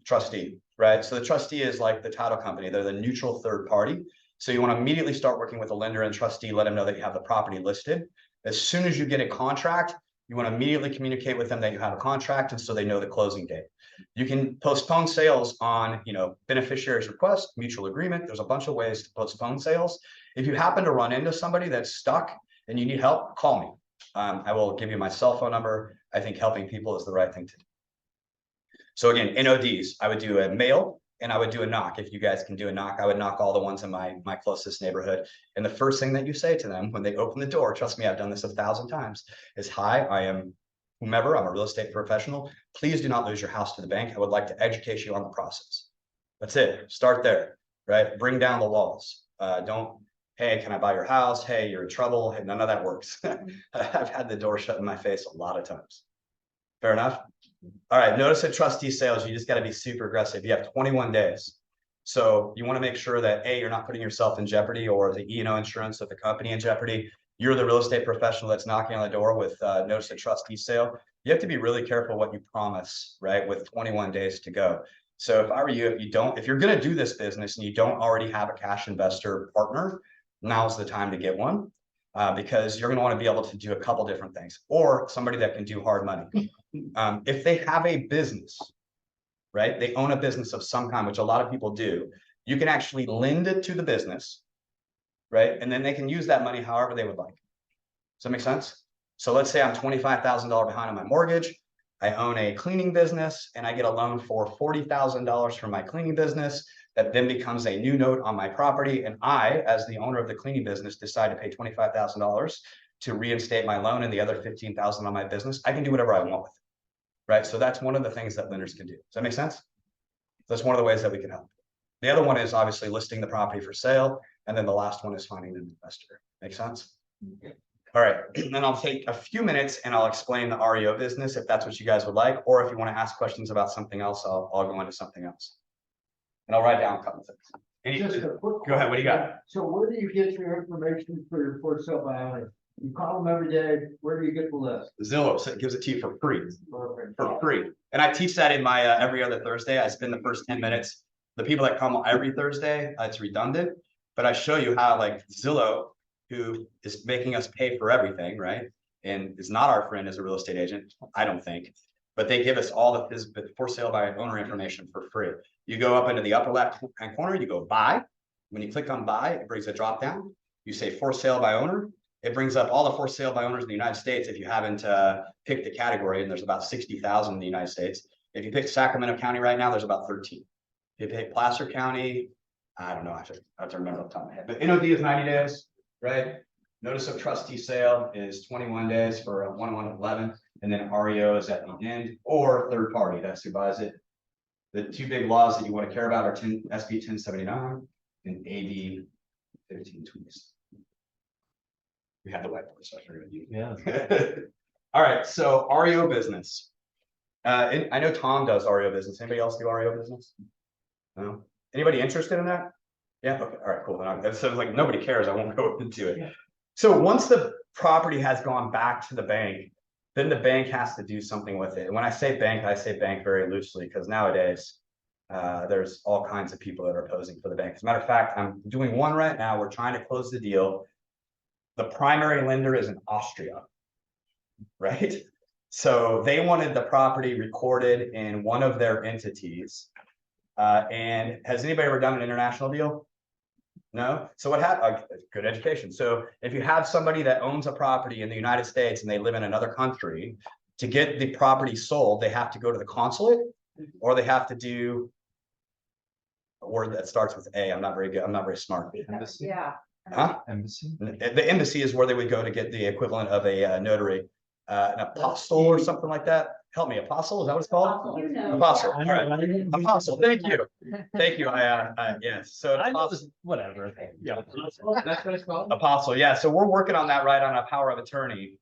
Trustee, right? So the trustee is like the title company. They're the neutral third party. So you want to immediately start working with the lender and trustee, let them know that you have the property listed. As soon as you get a contract, you want to immediately communicate with them that you have a contract, and so they know the closing date. You can postpone sales on, beneficiary's request, mutual agreement. There's a bunch of ways to postpone sales. If you happen to run into somebody that's stuck and you need help, call me. I will give you my cell phone number. I think helping people is the right thing to do. So again, NODs, I would do a mail and I would do a knock. If you guys can do a knock, I would knock all the ones in my closest neighborhood. And the first thing that you say to them when they open the door, trust me, I've done this 1,000 times, is, hi, I am whomever, I'm a real estate professional. Please do not lose your house to the bank. I would like to educate you on the process. That's it. Start there, right? Bring down the walls. Don't, hey, can I buy your house? Hey, you're in trouble. Hey, none of that works. I've had the door shut in my face a lot of times. Fair enough? All right, notice of trustee sales, you just got to be super aggressive. You have 21 days. So you want to make sure that A, you're not putting yourself in jeopardy or the E&O insurance of the company in jeopardy. You're the real estate professional that's knocking on the door with notice of trustee sale. You have to be really careful what you promise, right? With 21 days to go. So if I were you, if you're going to do this business and you don't already have a cash investor partner, now's the time to get one. Because you're going to want to be able to do a couple different things, or somebody that can do hard money. If they have a business, right? They own a business of some kind, which a lot of people do. You can actually lend it to the business, right? And then they can use that money however they would like. Does that make sense? So let's say I'm $25,000 behind on my mortgage. I own a cleaning business and I get a loan for $40,000 from my cleaning business. That then becomes a new note on my property. And I, as the owner of the cleaning business, decide to pay $25,000 to reinstate my loan and the other $15,000 on my business. I can do whatever I want with it, right? So that's one of the things that lenders can do. Does that make sense? That's one of the ways that we can help. The other one is obviously listing the property for sale. And then the last one is finding an investor. Make sense? All right, and then I'll take a few minutes and I'll explain the REO business if that's what you guys would like, or if you want to ask questions about something else, I'll go into something else. And I'll write down a couple of things. Go ahead, what do you got? So where do you get your information for your for sale by owner? You call them every day, where do you get the list? Zillow gives it to you for free. For free. And I teach that in my every other Thursday. I spend the first 10 minutes. The people that come every Thursday, it's redundant, but I show you how like Zillow, who is making us pay for everything, right? And is not our friend as a real estate agent, I don't think. But they give us all of his for sale by owner information for free. You go up into the upper left hand corner, you go buy. When you click on buy, it brings a drop down. You say for sale by owner. It brings up all the for sale by owners in the United States if you haven't picked the category, and there's about 60,000 in the United States. If you pick Sacramento County right now, there's about 13. If you pick Placer County, I don't know, I have to remember off the top of my head. But NOD is 90 days, right? Notice of trustee sale is 21 days for a 1/1/11. And then REO is at the end, or third party, that's who buys it. The two big laws that you want to care about are SB 1079 and AB 1520. We had the whiteboard, so I figured you. Yeah. All right, so REO business. I know Tom does REO business. Anybody else do REO business? No? Anybody interested in that? Yeah, okay, all right, cool. That sounds like nobody cares. I won't go into it. Yeah. So once the property has gone back to the bank, then the bank has to do something with it. And when I say bank very loosely, because nowadays, there's all kinds of people that are posing for the bank. As a matter of fact, I'm doing one right now. We're trying to close the deal. The primary lender is in Austria, right? So they wanted the property recorded in one of their entities. And has anybody ever done an international deal? No? So what happened? Good education. So if you have somebody that owns a property in the United States and they live in another country, to get the property sold, they have to go to the consulate, or they have to do a word that starts with A. I'm not very good. I'm not very smart. Embassy? Yeah. Huh? Embassy? The embassy is where they would go to get the equivalent of a notary, an apostle or something like that. Help me, apostle, is that what it's called? You know. Apostle, all right. Apostle, thank you. Thank you. Yes, so I know this, whatever. Yeah. That's what it's called? apostle, yeah. So we're working on that right on a power of attorney.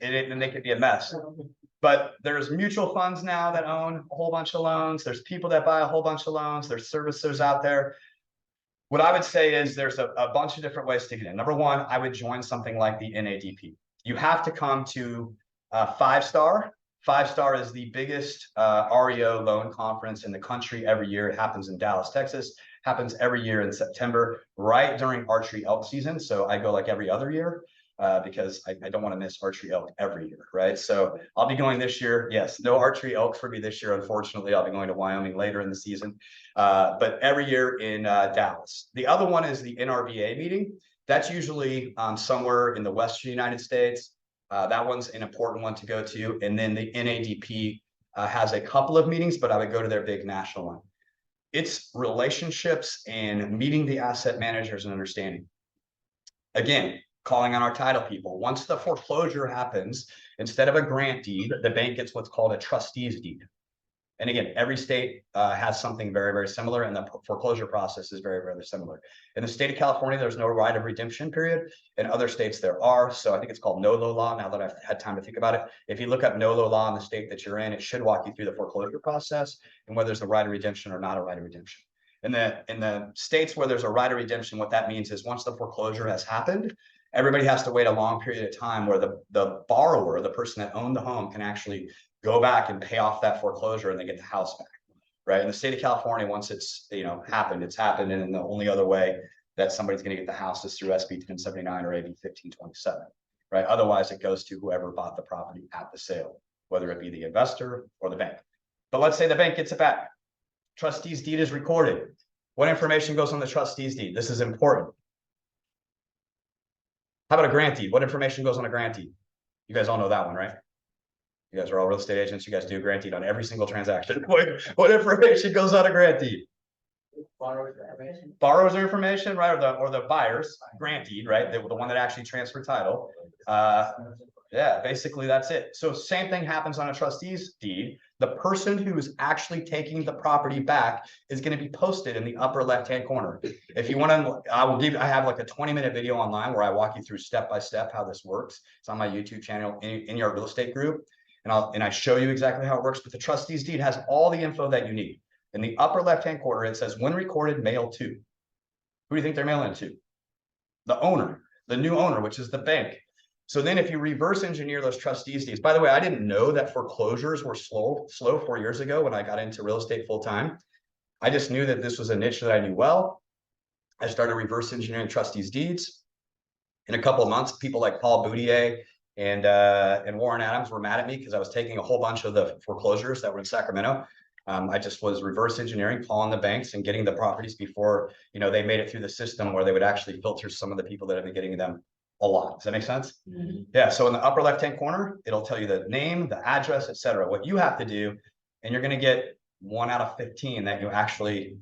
And they could be a mess. But there's mutual funds now that own a whole bunch of loans. There's people that buy a whole bunch of loans. There's servicers out there. What I would say is there's a bunch of different ways to get in. Number one, I would join something like the NADP. You have to come to 5-Star. 5-Star is the biggest REO loan conference in the country every year. It happens in Dallas, Texas. Happens every year in September, right during archery elk season. So I go like every other year because I don't want to miss archery elk every year, right? So I'll be going this year. Yes, no archery elk for me this year, unfortunately. I'll be going to Wyoming later in the season. But every year in Dallas. The other one is the NRBA meeting. That's usually somewhere in the Western United States. That one's an important one to go to. And then the NADP has a couple of meetings, but I would go to their big national one. It's relationships and meeting the asset managers and understanding. Again, calling on our title people. Once the foreclosure happens, instead of a grant deed, the bank gets what's called a trustee's deed. And again, every state has something very, very similar, and the foreclosure process is very, very similar. In the state of California, there's no right of redemption period. In other states, there are. So I think it's called NOLO law, now that I've had time to think about it. If you look up NOLO law in the state that you're in, it should walk you through the foreclosure process and whether there's a right of redemption or not a right of redemption. In the states where there's a right of redemption, what that means is once the foreclosure has happened, everybody has to wait a long period of time where the borrower, the person that owned the home, can actually go back and pay off that foreclosure and they get the house back, right? In the state of California, once it's, happened, it's happened. And the only other way that somebody's going to get the house is through SB 1079 or AB 1527, right? Otherwise, it goes to whoever bought the property at the sale, whether it be the investor or the bank. But let's say the bank gets it back. Trustee's deed is recorded. What information goes on the trustee's deed? This is important. How about a grant deed? What information goes on a grant deed? You guys all know that one, right? You guys are all real estate agents. You guys do a grant deed on every single transaction. What information goes on a grant deed? Borrower's information, right? Or the buyer's grant deed, right? The one that actually transferred title. Yeah, basically that's it. So same thing happens on a trustee's deed. The person who's actually taking the property back is going to be posted in the upper left-hand corner. If you want to, I have like a 20-minute video online where I walk you through step by step how this works. It's on my YouTube channel in your real estate group. And I show you exactly how it works, but the trustee's deed has all the info that you need. In the upper left-hand corner, it says, when recorded, mail to. Who do you think they're mailing to? The owner, the new owner, which is the bank. So then if you reverse engineer those trustees deeds, by the way, I didn't know that foreclosures were slow 4 years ago when I got into real estate full time. I just knew that this was a niche that I knew well. I started reverse engineering trustees deeds. In a couple of months, people like Paul Boudier and Warren Adams were mad at me because I was taking a whole bunch of the foreclosures that were in Sacramento. I just was reverse engineering, calling the banks and getting the properties before, they made it through the system where they would actually filter some of the people that have been getting them a lot. Does that make sense? Mm-hmm. Yeah. So in the upper left-hand corner, it'll tell you the name, the address, etc. What you have to do, and you're going to get 1 out of 15 that you actually,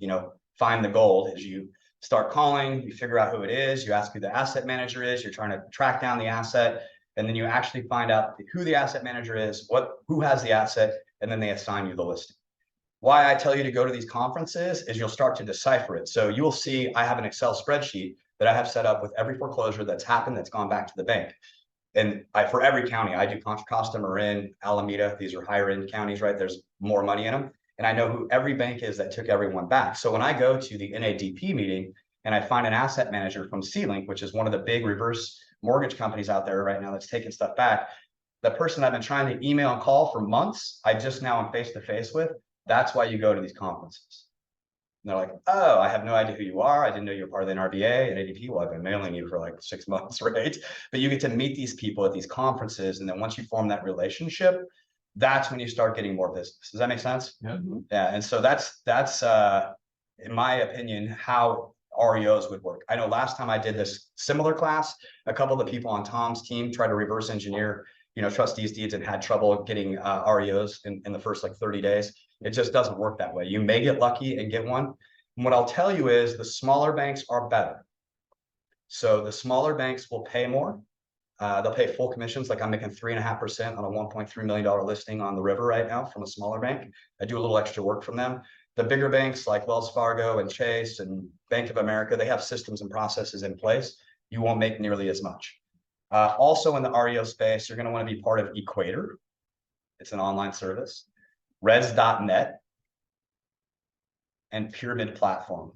find the gold, is you start calling, you figure out who it is, you ask who the asset manager is, you're trying to track down the asset, and then you actually find out who the asset manager is, who has the asset, and then they assign you the listing. Why I tell you to go to these conferences is you'll start to decipher it. So you will see I have an Excel spreadsheet that I have set up with every foreclosure that's happened that's gone back to the bank. And for every county, I do Contra Marin, Alameda. These are higher end counties, right? There's more money in them. And I know who every bank is that took everyone back. So when I go to the NADP meeting and I find an asset manager from C-Link, which is one of the big reverse mortgage companies out there right now that's taking stuff back, the person I've been trying to email and call for months, I just now am face to face with. That's why you go to these conferences. And they're like, oh, I have no idea who you are. I didn't know you were part of the NRBA and ADP. Well, I've been mailing you for like 6 months, right? But you get to meet these people at these conferences. And then once you form that relationship, that's when you start getting more business. Does that make sense? Yeah. Yeah. And so that's in my opinion, how REOs would work. I know last time I did this similar class, a couple of the people on Tom's team tried to reverse engineer, trustees deeds and had trouble getting REOs in the first like 30 days. It just doesn't work that way. You may get lucky and get one. And what I'll tell you is the smaller banks are better. So the smaller banks will pay more. They'll pay full commissions. Like I'm making 3.5% on a $1.3 million listing on the river right now from a smaller bank. I do a little extra work from them. The bigger banks like Wells Fargo and Chase and Bank of America, they have systems and processes in place. You won't make nearly as much. Also in the REO space, you're going to want to be part of Equator. It's an online service. Res.net and Pyramid Platform.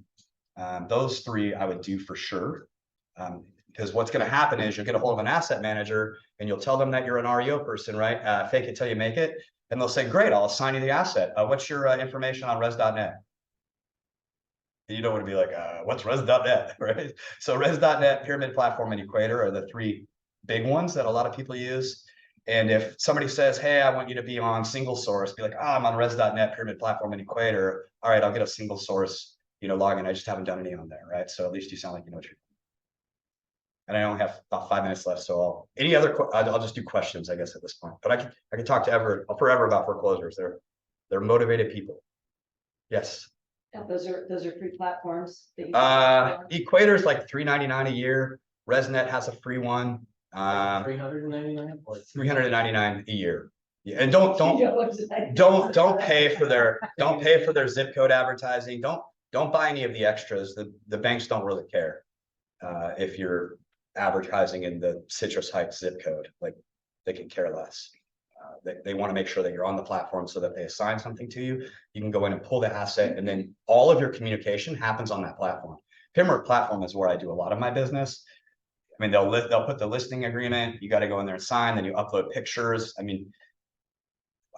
Those three I would do for sure. Because what's going to happen is you'll get a hold of an asset manager and you'll tell them that you're an REO person, right? Fake it till you make it. And they'll say, great, I'll assign you the asset. What's your information on res.net? And you don't want to be like, what's res.net, right? So res.net, Pyramid Platform, and Equator are the three big ones that a lot of people use. And if somebody says, hey, I want you to be on single source, be like, I'm on res.net, Pyramid Platform, and Equator. All right, I'll get a single source, login. I just haven't done any on there, right? So at least you sound like you know what you're doing. And I only have about 5 minutes left, so I'll just do questions, I guess, at this point. But I can talk to forever about foreclosures. They're motivated people. Yes. Yeah, those are free platforms. That you Equator is like $3.99 a year. ResNet has a free one. 399 or 399 a year. Yeah, and don't pay for their zip code advertising. Don't buy any of the extras. The banks don't really care if you're advertising in the Citrus Heights zip code. Like they can care less. They want to make sure that you're on the platform so that they assign something to you. You can go in and pull the asset, and then all of your communication happens on that platform. Pyramid Platform is where I do a lot of my business. I mean, they'll put the listing agreement. You got to go in there and sign. Then you upload pictures. I mean,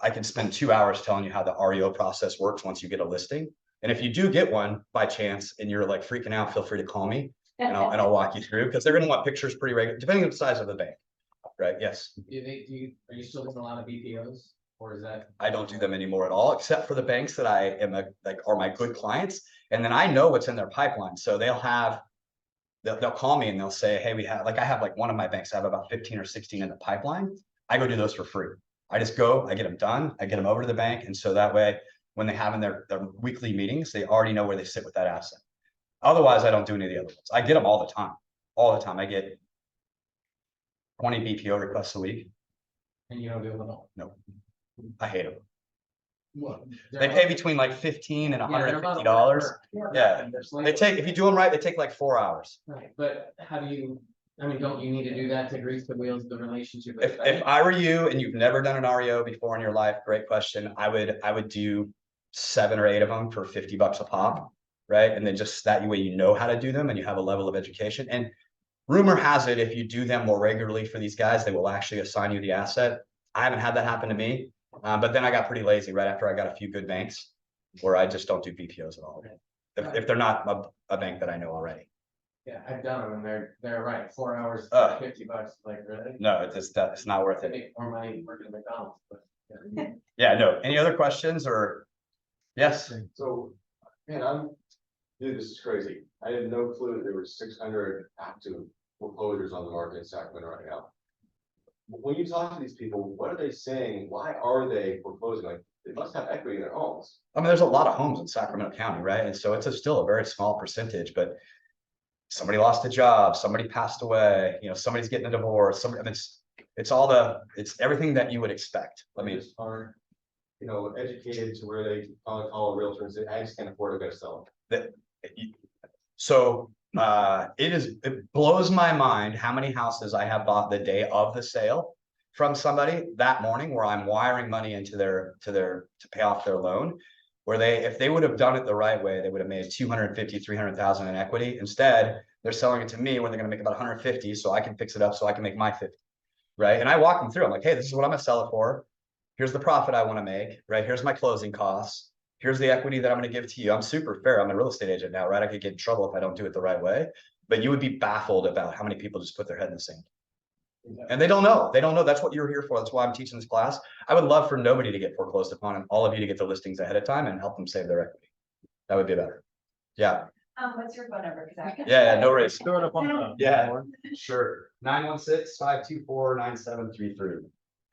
I can spend 2 hours telling you how the REO process works once you get a listing. And if you do get one by chance and you're like freaking out, feel free to call me and I'll walk you through, because they're going to want pictures pretty regular, depending on the size of the bank. Right? Yes. are you still doing a lot of BPOs, or is that? I don't do them anymore at all, except for the banks that I am are my good clients. And then I know what's in their pipeline. So they'll call me and they'll say, hey, I have like one of my banks, I have about 15 or 16 in the pipeline. I go do those for free. I just go, I get them done, I get them over to the bank. And so that way, when they have in their weekly meetings, they already know where they sit with that asset. Otherwise, I don't do any of the other ones. I get them all the time. I get 20 BPO requests a week. And you don't do them at all? No, I hate them. What? They pay between like $15 and $150. Yeah, if you do them right, they take like 4 hours. Right, but how do you, don't you need to do that to grease the wheels of the relationship? If I were you and you've never done an REO before in your life, great question. I would do 7 or 8 of them for $50 a pop, right? And then just that way you know how to do them and you have a level of education. And rumor has it, if you do them more regularly for these guys, they will actually assign you the asset. I haven't had that happen to me, but then I got pretty lazy right after I got a few good banks where I just don't do BPOs at all. If they're not a bank that I know already. Yeah, I've done them and they're right. 4 hours, $50. Like, really? No, it's not worth I it. make more money working at McDonald's, but. Yeah, no. Any other questions or? Yes. So, man, dude, this is crazy. I had no clue that there were 600 active foreclosures on the market in Sacramento right now. When you talk to these people, what are they saying? Why are they foreclosing? Like, they must have equity in their homes. I mean, there's a lot of homes in Sacramento County, right? And so it's still a very small percentage, but somebody lost a job, somebody passed away, somebody's getting a divorce. It's everything that you would expect. Just aren't, educated to where they call a realtor and say, I just can't afford to go sell them. So it blows my mind how many houses I have bought the day of the sale from somebody that morning, where I'm wiring money into to pay off their loan, where if they would have done it the right way, they would have made 250, 300,000 in equity. Instead, they're selling it to me where they're going to make about 150, so I can fix it up so I can make my 50. right? And I walk them through. I'm like, hey, this is what I'm gonna sell it for. Here's the profit I want to make, right? Here's my closing costs. Here's the equity that I'm going to give to you. I'm super fair. I'm a real estate agent now, right? I could get in trouble if I don't do it the right way. But you would be baffled about how many people just put their head in the sand. And they don't know. They don't know. That's what you're here for. That's why I'm teaching this class. I would love for nobody to get foreclosed upon and all of you to get the listings ahead of time and help them save their equity. That would be better. Yeah. What's your phone number? Yeah, no worries. Throw it up on the. Yeah, sure. 916-524-9733.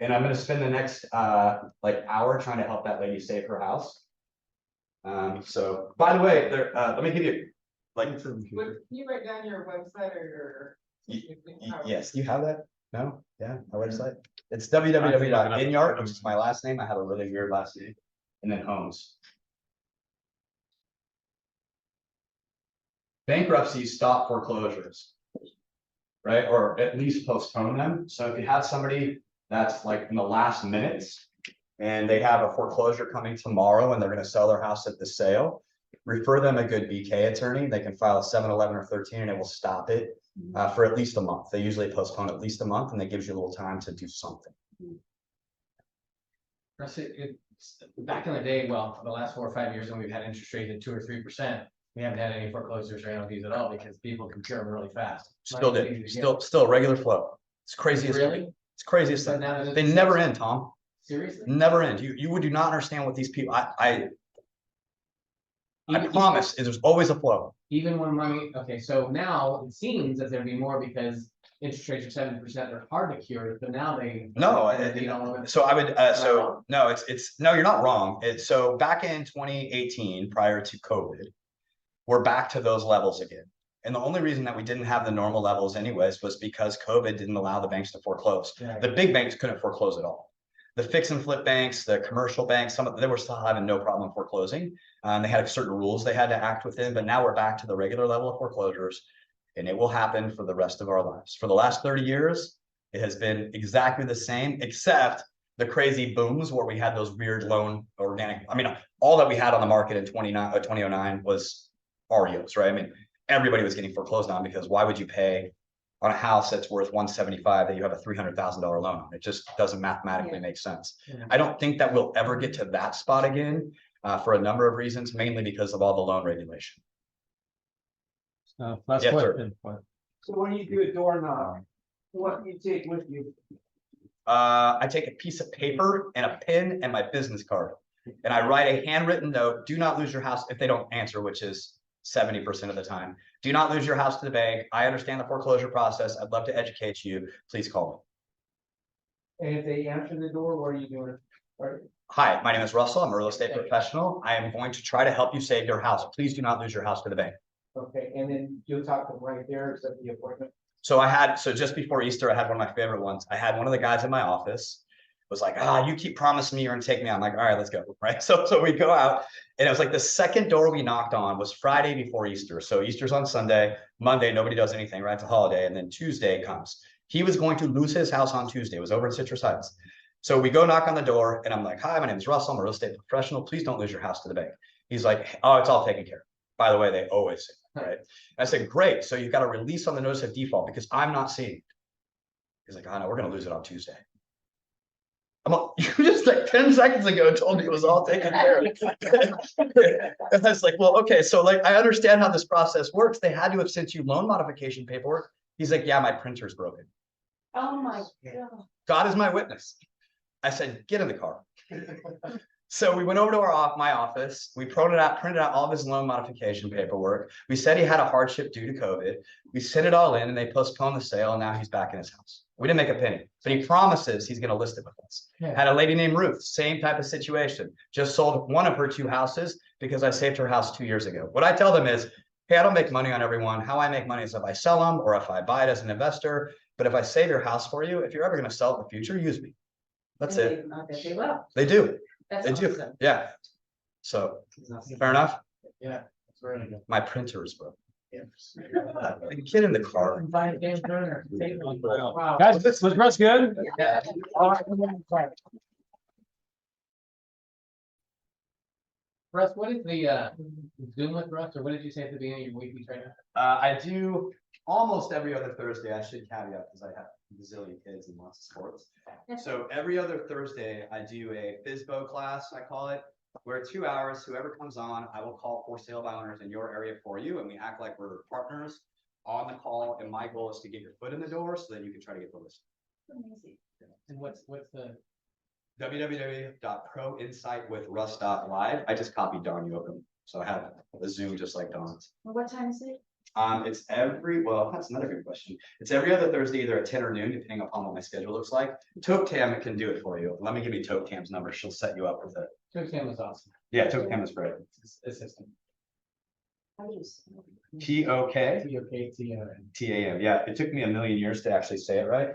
And I'm gonna spend the next like hour trying to help that lady save her house. So by the way, there, let me give you like. Can you write down your website or Yes, you have that? No? Yeah, my website. It's www.inyart, which is my last name. I have a really weird last name. And then homes. Bankruptcies stop foreclosures, right? Or at least postpone them. So if you have somebody that's like in the last minutes and they have a foreclosure coming tomorrow and they're going to sell their house at the sale, refer them a good BK attorney. They can file a 7-11 or 13 and it will stop it for at least a month. They usually postpone at least a month and that gives you a little time to do something. Back in the day, well, for the last 4 or 5 years, when we've had interest rates at 2 or 3%, we haven't had any foreclosures or NODs at all because people can cure them really fast. Still regular flow. It's crazy as Really? it's crazy as they never end, Tom. Seriously? Never end. You would do not understand what these people. I promise there's always a flow. Even when money, okay, so now it seems that there'd be more because interest rates are 7%, they're hard to cure, but now they. No, they don't. so I would so no, it's no, you're not wrong. It's so back in 2018, prior to COVID, we're back to those levels again. And the only reason that we didn't have the normal levels anyways was because COVID didn't allow the banks to foreclose. Right. The big banks couldn't foreclose at all. The fix and flip banks, the commercial banks, some of them, they were still having no problem foreclosing. They had certain rules they had to act within, but now we're back to the regular level of foreclosures and it will happen for the rest of our lives. For the last 30 years, it has been exactly the same, except the crazy booms where we had those weird loan organic. I mean, all that we had on the market in 2009 was REOs, right? I mean, everybody was getting foreclosed on because why would you pay on a house that's worth 175 that you have a $300,000 loan on? It just doesn't mathematically make sense. Yeah. I don't think that we'll ever get to that spot again for a number of reasons, mainly because of all the loan regulation. Last Yes, sir. question. So when you do a door knock, what do you take with you? I take a piece of paper and a pen and my business card. And I write a handwritten note, do not lose your house if they don't answer, which is 70% of the time. Do not lose your house to the bank. I understand the foreclosure process. I'd love to educate you. Please call me. And if they answer the door, what are you doing? Hi, my name is Russell. I'm a real estate professional. I am going to try to help you save your house. Please do not lose your house to the bank. Okay, and then you'll talk to them right there, is that the appointment? So just before Easter, I had one of my favorite ones. I had one of the guys in my office was like, you keep promising me you're gonna take me out. I'm like, all right, let's go. Right. So we go out and it was like the second door we knocked on was Friday before Easter. So Easter's on Sunday, Monday, nobody does anything, right? It's a holiday. And then Tuesday comes. He was going to lose his house on Tuesday. It was over in Citrus Heights. So we go knock on the door and I'm like, hi, my name is Russell. I'm a real estate professional. Please don't lose your house to the bank. He's like, oh, it's all taken care of. By the way, they always say that, right? I said, great. So you've got a release on the notice of default because I'm not seeing it. He's like, no, we're going to lose it on Tuesday. I'm like, you just like 10 seconds ago told me it was all taken care of. And I was like, well, okay. So like, I understand how this process works. They had to have sent you loan modification paperwork. He's like, yeah, my printer's broken. Oh my God. God is my witness. I said, get in the car. So we went over to my office. We printed out all of his loan modification paperwork. We said he had a hardship due to COVID. We sent it all in and they postponed the sale. And now he's back in his house. We didn't make a penny, but he promises he's going to list it with us. Yeah. Had a lady named Ruth, same type of situation. Just sold one of her 2 houses because I saved her house 2 years ago. What I tell them is, hey, I don't make money on everyone. How I make money is if I sell them or if I buy it as an investor. But if I save your house for you, if you're ever going to sell it in the future, use me. That's it. I bet they will. They do. That's They do. awesome. Yeah. So fair enough. Yeah, that's really good. My printer is broken. Get in the car. Wow. Guys, was Russ good? Yeah. All right. Russ, what is the Zoom with Russ, or what did you say at the beginning of your weekly training? I do almost every other Thursday. I should caveat because I have a gazillion kids and lots of sports. So every other Thursday, I do a FISBO class, I call it, where 2 hours, whoever comes on, I will call for sale by owners in your area for you, and we act like we're partners on the call. And my goal is to get your foot in the door so that you can try to get the list. Amazing. And what's the? www.proinsightwithruss.live. I just copied Don Yoakum, so I have a Zoom just like Don's. What time is it? It's well, that's another good question. It's every other Thursday, either at 10 or noon, depending upon what my schedule looks like. Toke Tam can do it for you. Let me give you Toke Tam's number. She'll set you up with it. Toke Tam is awesome. Yeah, Toke Tam is great. Assistant. T-O-K. T-O-K-T-O-N. T-A-M. Yeah, it took me a million years to actually say it right.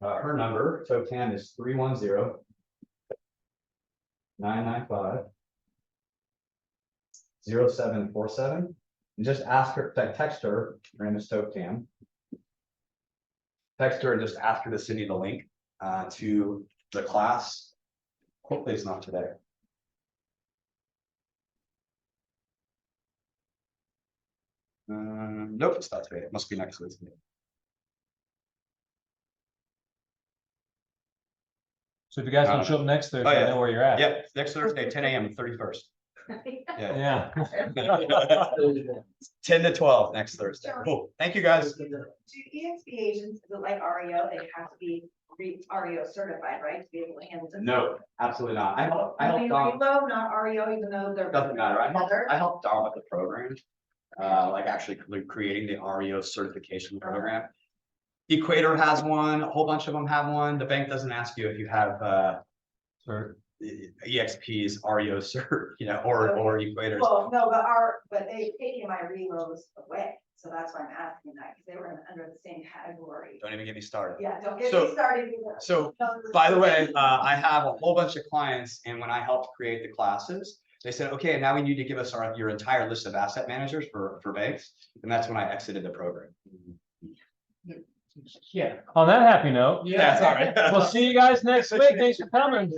Her number, Toke Tam, is 310-995-0747. And just ask her, text her name is Toke Tam. Text her and just ask her to send you the link to the class. Hopefully it's not today. Nope, it's not today. It must be next week. So if you guys don't show up next Thursday, I know where you're at. Yeah, next Thursday, 10 a.m. 31st. Yeah. 10 to 12 next Thursday. Cool. Thank you, guys. Do EXP agents, is it like REO, they have to be REO certified, right, to be able to handle this? No, absolutely not. I help Only Don. Relo, not REO, even though they're. Doesn't matter. I help Don with the program. Like actually creating the REO certification program. Equator has one, a whole bunch of them have one. The bank doesn't ask you if you have EXP's REO cert, or Equators. Well, no, but they taken my reloads away, so that's why I'm asking that, because they were under the same category. Don't even get me started. Yeah, don't get me started either. So, by the way, I have a whole bunch of clients, and when I helped create the classes, they said, okay, now we need to give us your entire list of asset managers for banks, and that's when I exited the program. Yeah. On that happy note. Yeah, sorry. We'll see you guys next week. Thanks for coming.